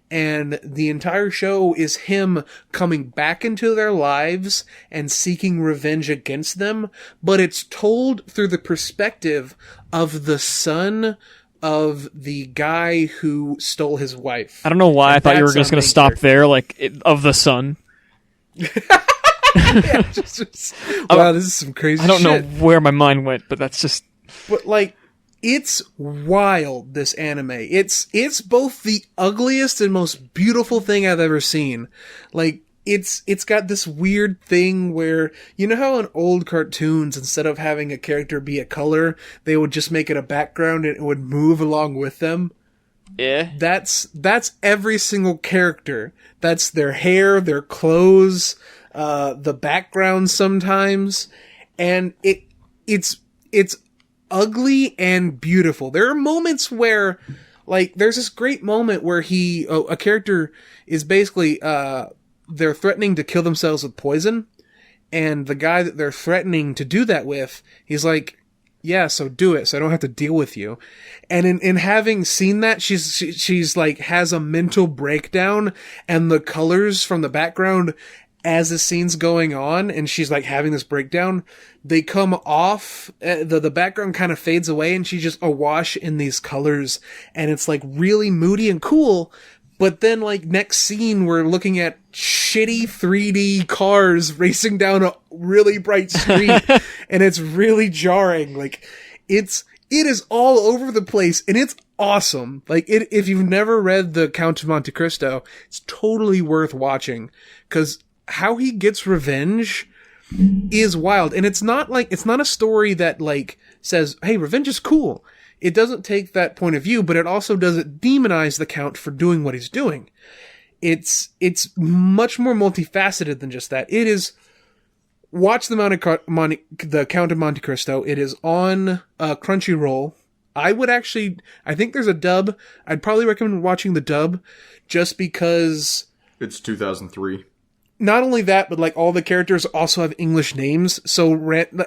And the entire show is him coming back into their lives and seeking revenge against them, but it's told through the perspective of the son of the guy who stole his wife. I don't know why I thought you were just going to stop there, like, of the son. Yeah, wow, this is some crazy shit. I don't know where my mind went, but that's just... But, like, it's wild, this anime. It's both the ugliest and most beautiful thing I've ever seen. Like, it's got this weird thing where, you know how in old cartoons, instead of having a character be a color, they would just make it a background and it would move along with them? Yeah. That's every single character. That's their hair, their clothes, the background sometimes. And it's ugly and beautiful. There are moments where, like, there's this great moment where a character is basically, they're threatening to kill themselves with poison, and the guy that they're threatening to do that with, he's like, yeah, so do it, so I don't have to deal with you. And in having seen that, she's like, has a mental breakdown, and the colors from the background as the scene's going on, and she's like having this breakdown, they come off, the background kind of fades away, and she's just awash in these colors, and it's like really moody and cool. But then, like, next scene, we're looking at shitty 3D cars racing down a really bright street, and it's really jarring. Like, it is all over the place, and it's awesome. Like, if you've never read The Count of Monte Cristo, it's totally worth watching, because how he gets revenge is wild. And it's not a story that, like, says, hey, revenge is cool. It doesn't take that point of view, but it also doesn't demonize the Count for doing what he's doing. It's much more multifaceted than just that. It is, watch the Count of Monte Cristo. It is on Crunchyroll. I think there's a dub. I'd probably recommend watching the dub just because... It's 2003. not only that, but like all the characters also have English names,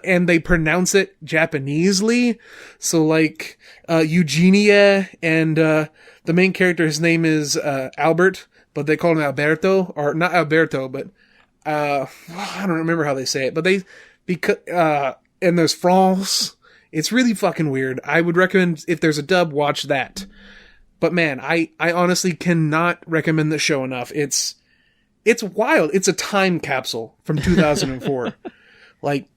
and they pronounce it Japanesely. So like Eugenia and the main character, his name is Albert, but they call him Alberto, or not Alberto, but I don't remember how they say it. But and there's France. It's really fucking weird. I would recommend, if there's a dub, watch that. But man, I honestly cannot recommend the show enough. It's wild. It's a time capsule from 2004. Like,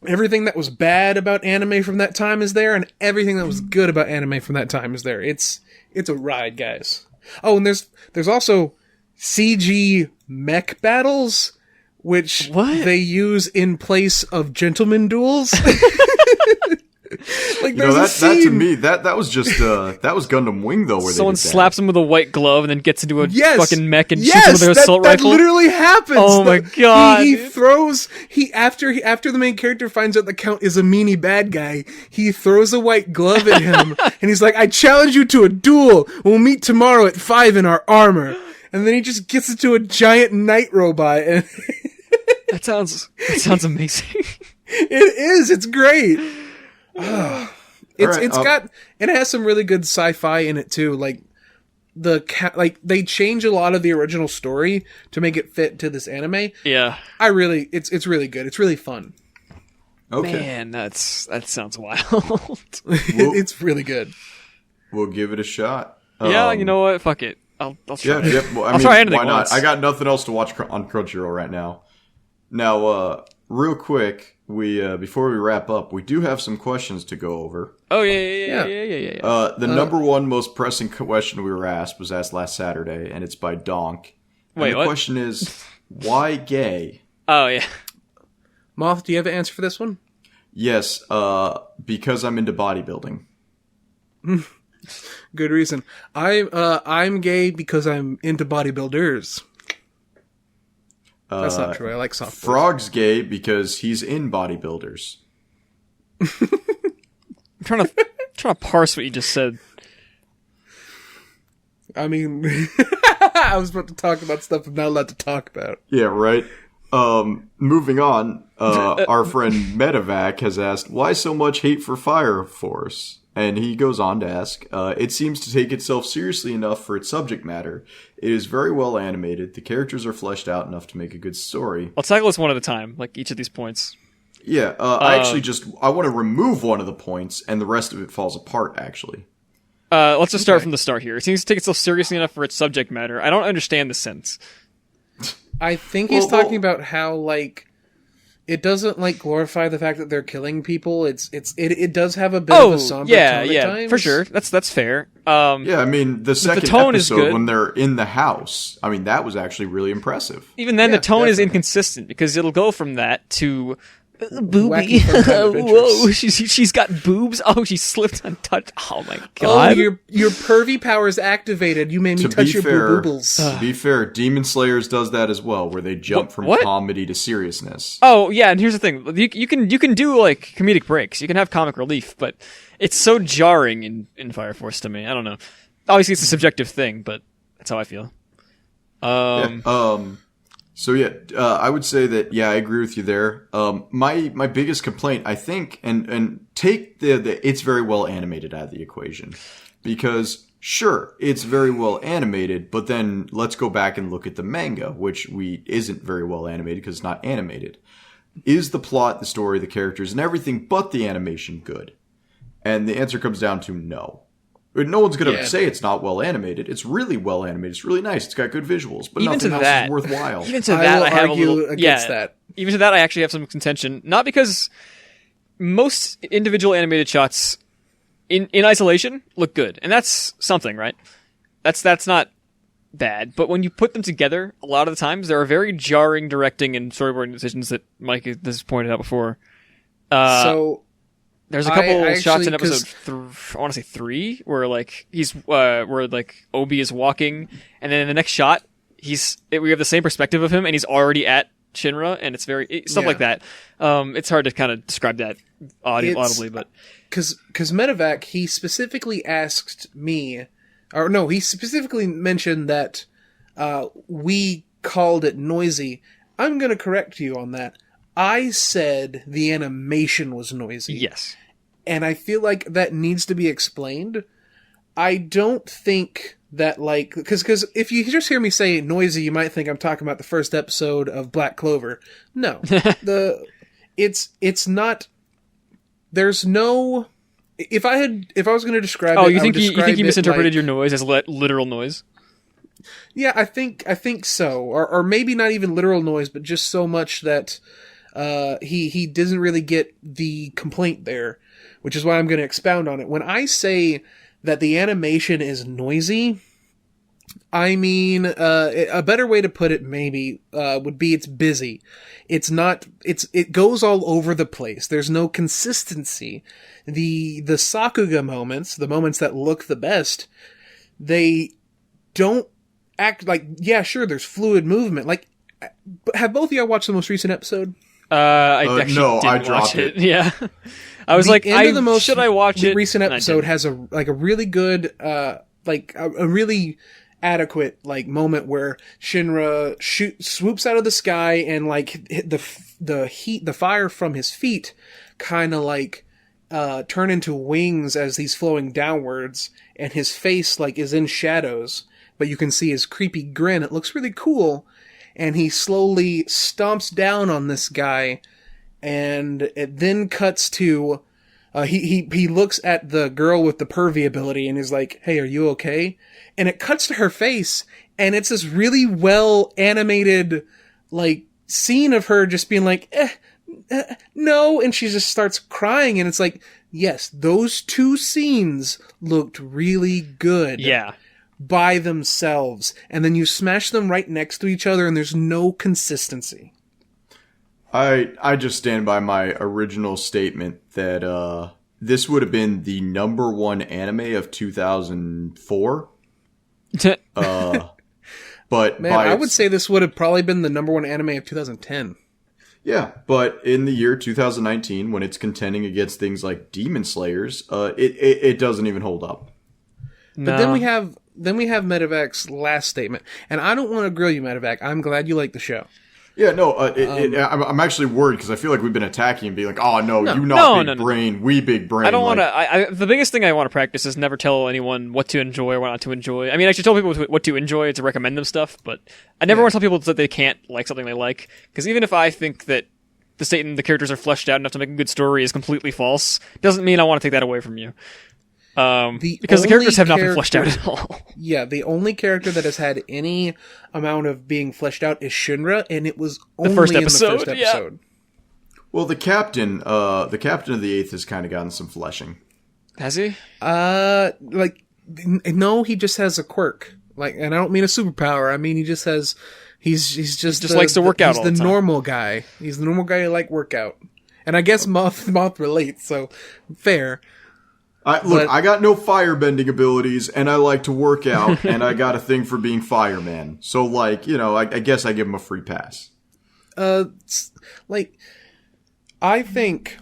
everything that was bad about anime from that time is there, and everything that was good about anime from that time is there. It's a ride, guys. Oh, and there's also CG mech battles, which they use in place of gentleman duels. Like, that to me, that was just that was Gundam Wing though, where someone slaps him with a white glove and then gets into a fucking mech and shoots yes, him with their assault rifle. That literally happens. Oh my god! He throws after the main character finds out the Count is a meanie bad guy. He throws a white glove at him and he's like, "I challenge you to a duel. We'll meet tomorrow at 5 in our armor." And then he just gets into a giant night robot. And that sounds amazing. It is. It's great. It has some really good sci-fi in it too. Like they change a lot of the original story to make it fit to this anime. Yeah, it's really good. It's really fun. Okay, man, that sounds wild. It's really good. We'll give it a shot. Yeah, you know what? Fuck it. I'll try. Well, I'll try anything why not? once. I got nothing else to watch on Crunchyroll right now. Now, real quick, we before we wrap up, we do have some questions to go over. Oh yeah. The number one most pressing question we were asked was asked last Saturday, and it's by Donk. Wait, the what? question is, why gay? Oh yeah. Moth, do you have an answer for this one? Yes, because I'm into bodybuilding. Good reason. I'm gay because I'm into bodybuilders. That's not true. I like softballs. Frog's gay because he's in bodybuilders. I'm trying to parse what you just said. I mean, I was about to talk about stuff I'm not allowed to talk about. Yeah, right. Moving on, our friend Medevac has asked, why so much hate for Fire Force? And he goes on to ask, it seems to take itself seriously enough for its subject matter. It is very well animated. The characters are fleshed out enough to make a good story. I'll tackle this one at a time, like each of these points. Yeah, I want to remove one of the points, and the rest of it falls apart, actually. Let's just start from the start here. It seems to take itself seriously enough for its subject matter. I don't understand the sense. I think he's talking about how, like, it doesn't, like, glorify the fact that they're killing people. It does have a bit of a somber tone at times. For sure. That's fair. Yeah, I mean, the second tone is episode good. when they're in the house, I mean, that was actually really impressive. Even then, the tone is inconsistent because it'll go from that to booby. Whoa, she's got boobs. Oh, she slipped untouched. Oh my god. Oh, your pervy powers activated. You made me touch your boobles. To be fair, Demon Slayers does that as well, where they jump from comedy to seriousness. Oh yeah, and here's the thing: you can do like comedic breaks. You can have comic relief, but it's so jarring in Fire Force to me. I don't know. Obviously, it's a subjective thing, but that's how I feel. So yeah, I would say that, yeah, I agree with you there. My biggest complaint, I think, and take the it's very well animated out of the equation, because sure, it's very well animated, but then let's go back and look at the manga, which isn't very well animated because it's not animated. Is the plot, the story, the characters, and everything but the animation good? And the answer comes down to no. No one's going to say it's not well animated. It's really well animated. It's really nice. It's got good visuals, but even nothing else is worthwhile. Even to that, I have a little against that. Even to that, I actually have some contention. Not because most individual animated shots in isolation look good, and that's something, right? That's not bad. But when you put them together, a lot of the times there are very jarring directing and storyboarding decisions that Mike has pointed out before. There's a couple shots in episode I want to say 3 where like where like Obi is walking, and then in the next shot we have the same perspective of him and he's already at Shinra, and it's very stuff like that. It's hard to kind of describe that audibly, but because Medevac, he specifically asked me, or no, he specifically mentioned that we called it noisy. I'm going to correct you on that. I said the animation was noisy. Yes. And I feel like that needs to be explained. I don't think that, like, because if you just hear me say noisy, you might think I'm talking about the first episode of Black Clover. No. It's not, there's no, if I was going to describe Oh, it, you think you misinterpreted like, your noise as literal noise? Yeah, I think so. Or maybe not even literal noise, but just so much that he doesn't really get the complaint there, which is why I'm going to expound on it. When I say that the animation is noisy, I mean, a better way to put it maybe would be it's busy. It goes all over the place. There's no consistency. The Sakuga moments, the moments that look the best, they don't act like, yeah, sure, there's fluid movement. Like, have both of y'all watched the most recent episode? I actually no, didn't I watch dropped it. it. Yeah. I was like, should I watch the it? Recent And I episode didn't. has a really good, like a really adequate like moment where Shinra swoops out of the sky and like hit the fire from his feet kind of like turn into wings as he's flowing downwards, and his face like is in shadows, but you can see his creepy grin. It looks really cool, and he slowly stomps down on this guy, and it then cuts to he looks at the girl with the pervy ability and is like, "Hey, are you okay?" And it cuts to her face, and it's this really well animated like scene of her just being like, no, and she just starts crying, and it's like, yes, those two scenes looked really good. Yeah. By themselves, and then you smash them right next to each other, and there's no consistency. I just stand by my original statement that this would have been the #1 anime of 2004. But Man, I would say this would have probably been the #1 anime of 2010. Yeah, but in the year 2019, when it's contending against things like Demon Slayers, it doesn't even hold up. But then we have Medivac's last statement, and I don't want to grill you, Medivac. I'm glad you like the show. Yeah, no, I'm actually worried because I feel like we've been attacking and being like, oh, no, you big brain, we big brain. I don't want to... The biggest thing I want to practice is never tell anyone what to enjoy or what not to enjoy. I mean, I should tell people what to enjoy to recommend them stuff, but I never want to tell people that they can't like something they like, because even if I think that the characters are fleshed out enough to make a good story is completely false, doesn't mean I want to take that away from you. Because the characters have not been fleshed out at all. Yeah, the only character that has had any amount of being fleshed out is Shinra, and it was only in the first episode. Yeah. Well, the captain of the 8th has kind of gotten some fleshing. Has he? No, he just has a quirk. Like, and I don't mean a superpower. I mean he just has. He's just likes to work out. He's the normal guy. He's the normal guy who like workout. And I guess Moth relates. So fair. I got no firebending abilities, and I like to work out, and I got a thing for being fireman. So, like, you know, I guess I give him a free pass. I think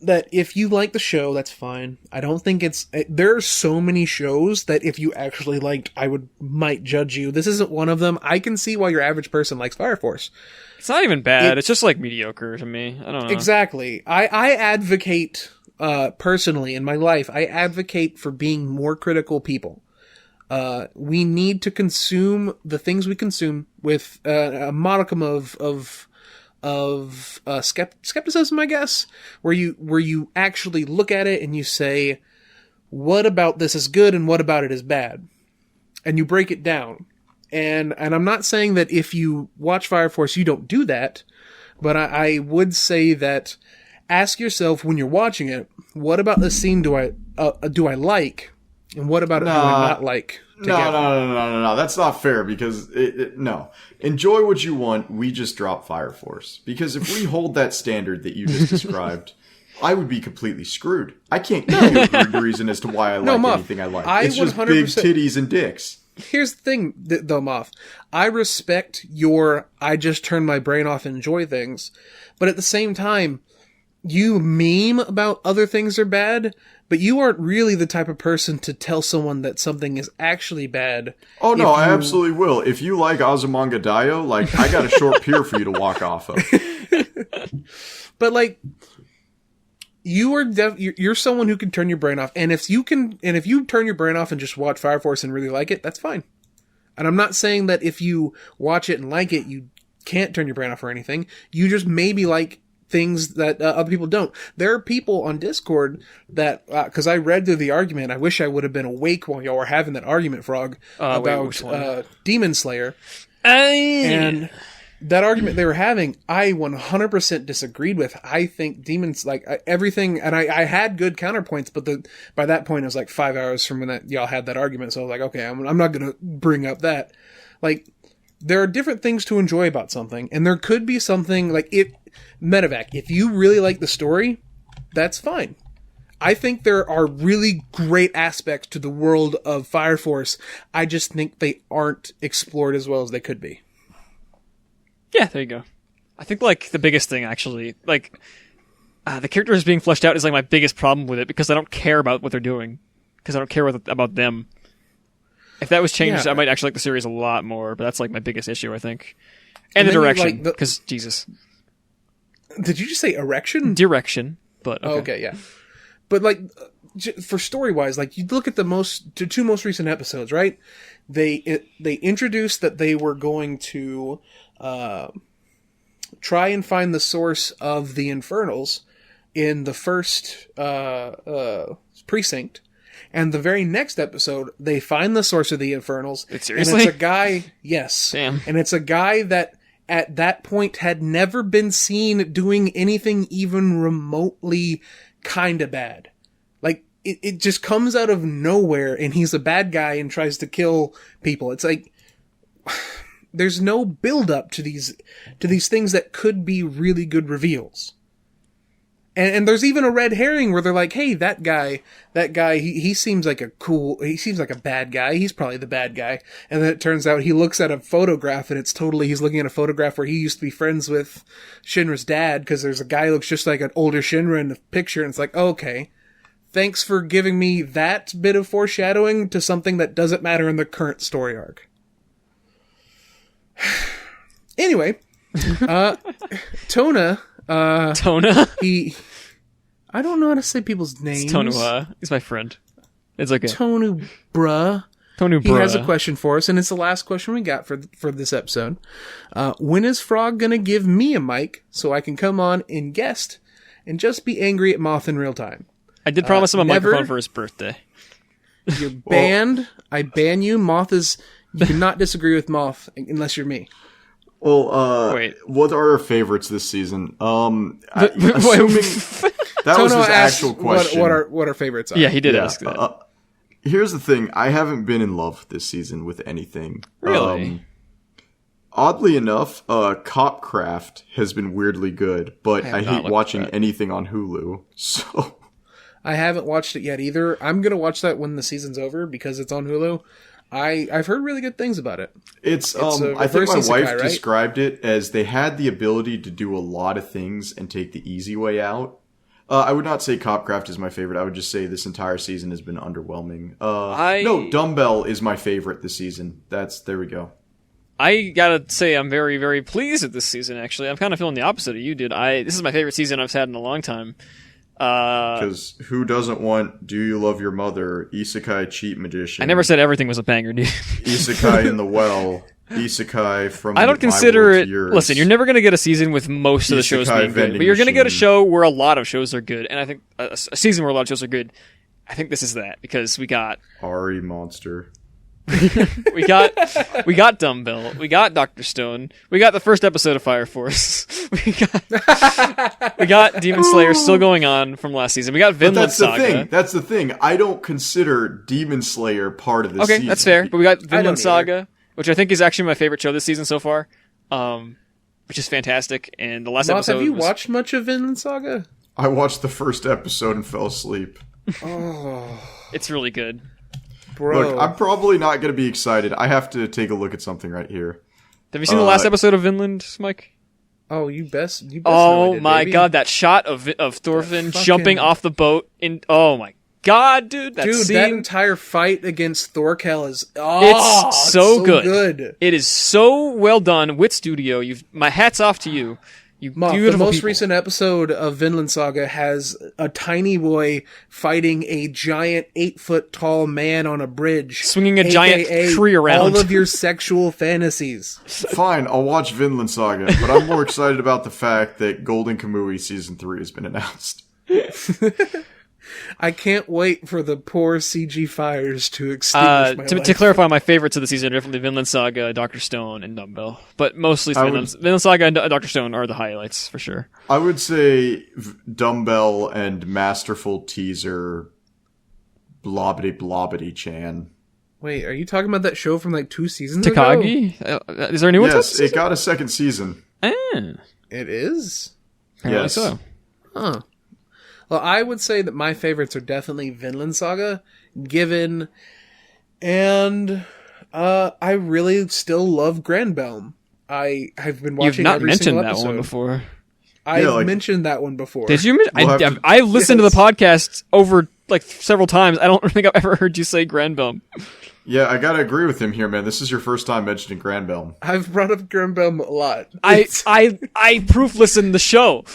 that if you like the show, that's fine. I don't think there are so many shows that if you actually liked, might judge you. This isn't one of them. I can see why your average person likes Fire Force. It's not even bad. It's just, like, mediocre to me. I don't know. Exactly. I advocate... personally, in my life, I advocate for being more critical people. We need to consume the things we consume with a modicum of skepticism, I guess, where you actually look at it and you say, what about this is good and what about it is bad? And you break it down. And I'm not saying that if you watch Fire Force, you don't do that, but I would say that ask yourself when you're watching it, what about this scene do I like, and what about it do I not like? No. That's not fair because no. Enjoy what you want. We just drop Fire Force because if we hold that standard that you just described, I would be completely screwed. I can't give you a good reason as to why I like anything I like. It's just big titties and dicks. Here's the thing, though, Moth. I respect your I just turn my brain off and enjoy things, but at the same time, you meme about other things are bad, but you aren't really the type of person to tell someone that something is actually bad. Oh no, I absolutely will. If you like Azumanga Daioh, like I got a short pier for you to walk off of. But like, you're someone who can turn your brain off, and if you turn your brain off and just watch Fire Force and really like it, that's fine. And I'm not saying that if you watch it and like it, you can't turn your brain off or anything. You just maybe like things that other people don't. There are people on Discord that, because I read through the argument, I wish I would have been awake while y'all were having that argument, Frog, about Demon Slayer. And that argument they were having, I 100% disagreed with. I think demons, like everything, and I had good counterpoints, but by that point it was like 5 hours from when y'all had that argument, so I was like, okay, I'm not going to bring up that. Like, there are different things to enjoy about something, and there could be something, like, Medevac, if you really like the story, that's fine. I think there are really great aspects to the world of Fire Force. I just think they aren't explored as well as they could be. Yeah, there you go. I think, like, the biggest thing, actually, like, the characters being fleshed out is, like, my biggest problem with it, because I don't care about what they're doing. Because I don't care about them. If that was changed, I might actually like the series a lot more, but that's, like, my biggest issue, I think. And the direction, because, Jesus. Did you just say erection? Direction, but, okay. Oh, okay, yeah. But, like, for story-wise, like, you look at the two most recent episodes, right? They introduced that they were going to try and find the source of the Infernals in the first precinct. And the very next episode, they find the source of the Infernals. Seriously? And it's a guy, yes. Damn. And it's a guy that at that point had never been seen doing anything even remotely kind of bad. Like, it just comes out of nowhere, and he's a bad guy and tries to kill people. It's like, there's no build up to these things that could be really good reveals. And there's even a red herring where they're like, hey, that guy, he seems like he seems like a bad guy. He's probably the bad guy. And then it turns out he looks at a photograph, and he's looking at a photograph where he used to be friends with Shinra's dad, because there's a guy who looks just like an older Shinra in the picture, and it's like, okay, thanks for giving me that bit of foreshadowing to something that doesn't matter in the current story arc. Anyway, Tona, I don't know how to say people's names. It's Tonu, he's my friend. It's okay. Tonu bruh. He has a question for us, and it's the last question we got for this episode. When is Frog gonna give me a mic so I can come on and guest and just be angry at Moth in real time? I did promise him a microphone for his birthday. You're banned. I ban you. You cannot disagree with Moth unless you're me. Well, wait. What are our favorites this season? Assuming that was his actual question. What our favorites are. Yeah, he did ask that. Here's the thing. I haven't been in love this season with anything. Really? Oddly enough, Copcraft has been weirdly good, but I hate watching anything on Hulu. So I haven't watched it yet either. I'm going to watch that when the season's over because it's on Hulu. I've heard really good things about it. It's I think my wife described it as they had the ability to do a lot of things and take the easy way out. I would not say Copcraft is my favorite. I would just say this entire season has been underwhelming. No, Dumbbell is my favorite this season. There we go. I gotta say I'm very, very pleased with this season, actually. I'm kind of feeling the opposite of you, dude. This is my favorite season I've had in a long time. Because who doesn't want Do You Love Your Mother, Isekai Cheat Magician? I never said everything was a banger, dude. Isekai in the Well, Isekai from I don't consider it... Listen, you're never going to get a season with most of the shows being good, but you're going to get a show where a lot of shows are good, and I think a season where a lot of shows are good, I think this is that, because we got... Ari Monster. we got Dumbbell, we got Dr. Stone, we got the first episode of Fire Force, we got Demon Slayer still going on from last season, we got Vinland Saga. That's the thing. I don't consider Demon Slayer part of this season. Okay, that's fair, but we got Vinland Saga, which I think is actually my favorite show this season so far, which is fantastic, and the last episode have you watched much of Vinland Saga? I watched the first episode and fell asleep. Oh. It's really good. Bro. Look, I'm probably not going to be excited. I have to take a look at something right here. Have you seen the last episode of Vinland, Mike? Oh, you best know I Oh did, my baby. god, that shot of Thorfinn fucking- jumping off the boat in. Oh my god, dude, that Dude, scene. that entire fight against Thorkel is It's so good. It is so well done with studio. My hat's off to you. You Moth, the beautiful most people. recent episode of Vinland Saga has a tiny boy fighting a giant 8-foot tall man on a bridge, Swinging a giant AKA tree around. all of your sexual fantasies. Fine, I'll watch Vinland Saga, but I'm more excited about the fact that Golden Kamui Season 3 has been announced. I can't wait for the poor CG fires to extinguish my to life. clarify, my favorites of the season are definitely Vinland Saga, Dr. Stone, and Dumbbell. But mostly Vinland Saga and Dr. Stone are the highlights, for sure. I would say Dumbbell and Masterful Teaser Blobbity Blobbity Chan. Wait, are you talking about that show from like 2 seasons ago? Takagi? Is there a new one? Yes, it got a second season. It is? Apparently Yes. so. Huh. Well, I would say that my favorites are definitely Vinland Saga, Given, and I really still love Granbelm. I've been watching You've not every mentioned single that episode. one before. I've mentioned that one before. Did you? I listened to the podcast over like several times. I don't think I've ever heard you say Granbelm. Yeah, I gotta agree with him here, man. This is your first time mentioning Granbelm. I've brought up Granbelm a lot. I proof listened the show.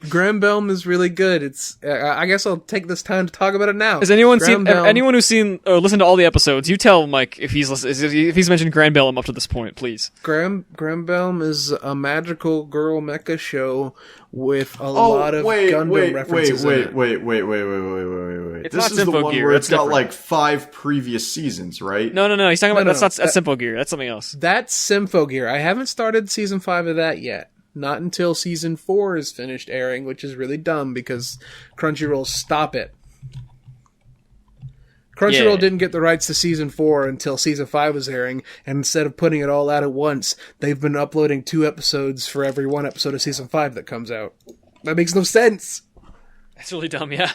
Granbelm is really good. It's. I guess I'll take this time to talk about it now. Has anyone seen? Granbelm- Anyone who's seen or listened to all the episodes? You tell Mike if he's mentioned Granbelm up to this point, please. Granbelm is a magical girl mecha show with a lot of Gundam references. Wait. It's This not is the Sympho one Gear, where it's it's got different. like 5 previous seasons, right? No. He's talking about No, that's Sympho Gear. That's something else. That's Symphogear. I haven't started season 5 of that yet. Not until season 4 is finished airing, which is really dumb because Crunchyroll stop it. Crunchyroll didn't get the rights to season 4 until season 5 was airing, and instead of putting it all out at once, they've been uploading 2 episodes for every 1 episode of season 5 that comes out. That makes no sense. That's really dumb. Yeah.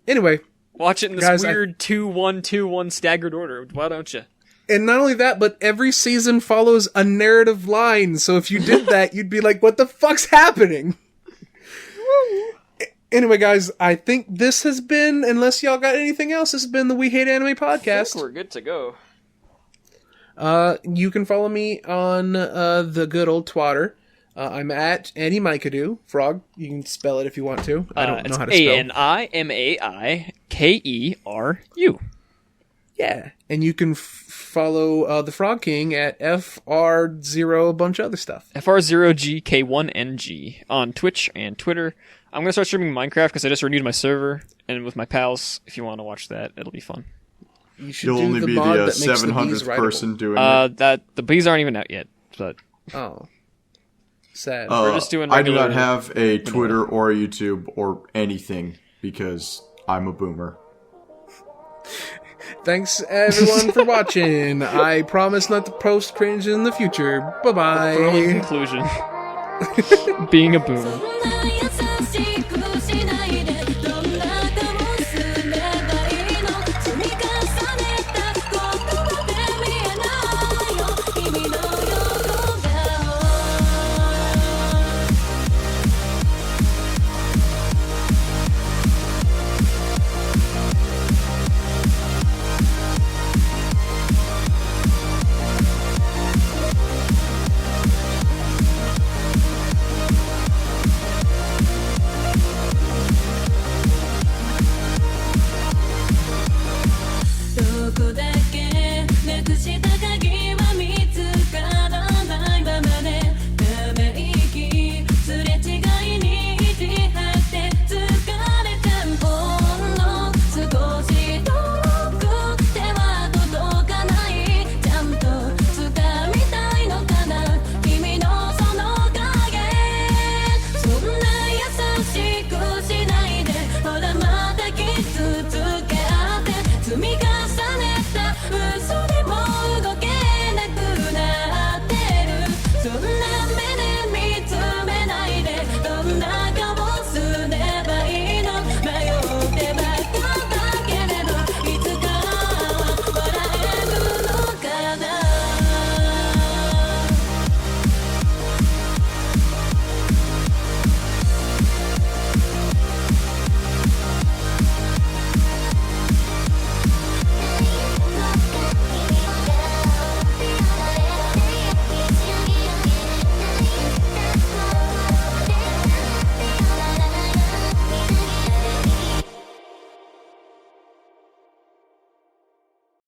Anyway, Watch it in this Guys, weird 2-1-2-1 staggered order. Why don't you? and not only that, but every season follows a narrative line, so if you did that, you'd be like, what the fuck's happening? Anyway, guys, I think this has been, unless y'all got anything else, this has been the We Hate Anime podcast. We're good to go. You can follow me on the good old Twatter. I'm at Andy Mikadu. Frog, you can spell it if you want to. I don't know how to spell. ANIMAIKERU. Yeah, and you can follow the Frog King at FR0, a bunch of other stuff. FR0GK1NG on Twitch and Twitter. I'm going to start streaming Minecraft because I just renewed my server, and with my pals, if you want to watch that, it'll be fun. You should You'll do only the be mod the that makes the bees 700th writable. person doing it. The bees aren't even out yet, but Oh. Sad. we're just doing I do regular- not have a Twitter or a YouTube or anything because I'm a boomer. Thanks, everyone, for watching. I promise not to post cringe in the future. Bye-bye. Conclusion. Being a boomer. そんな優しくしないで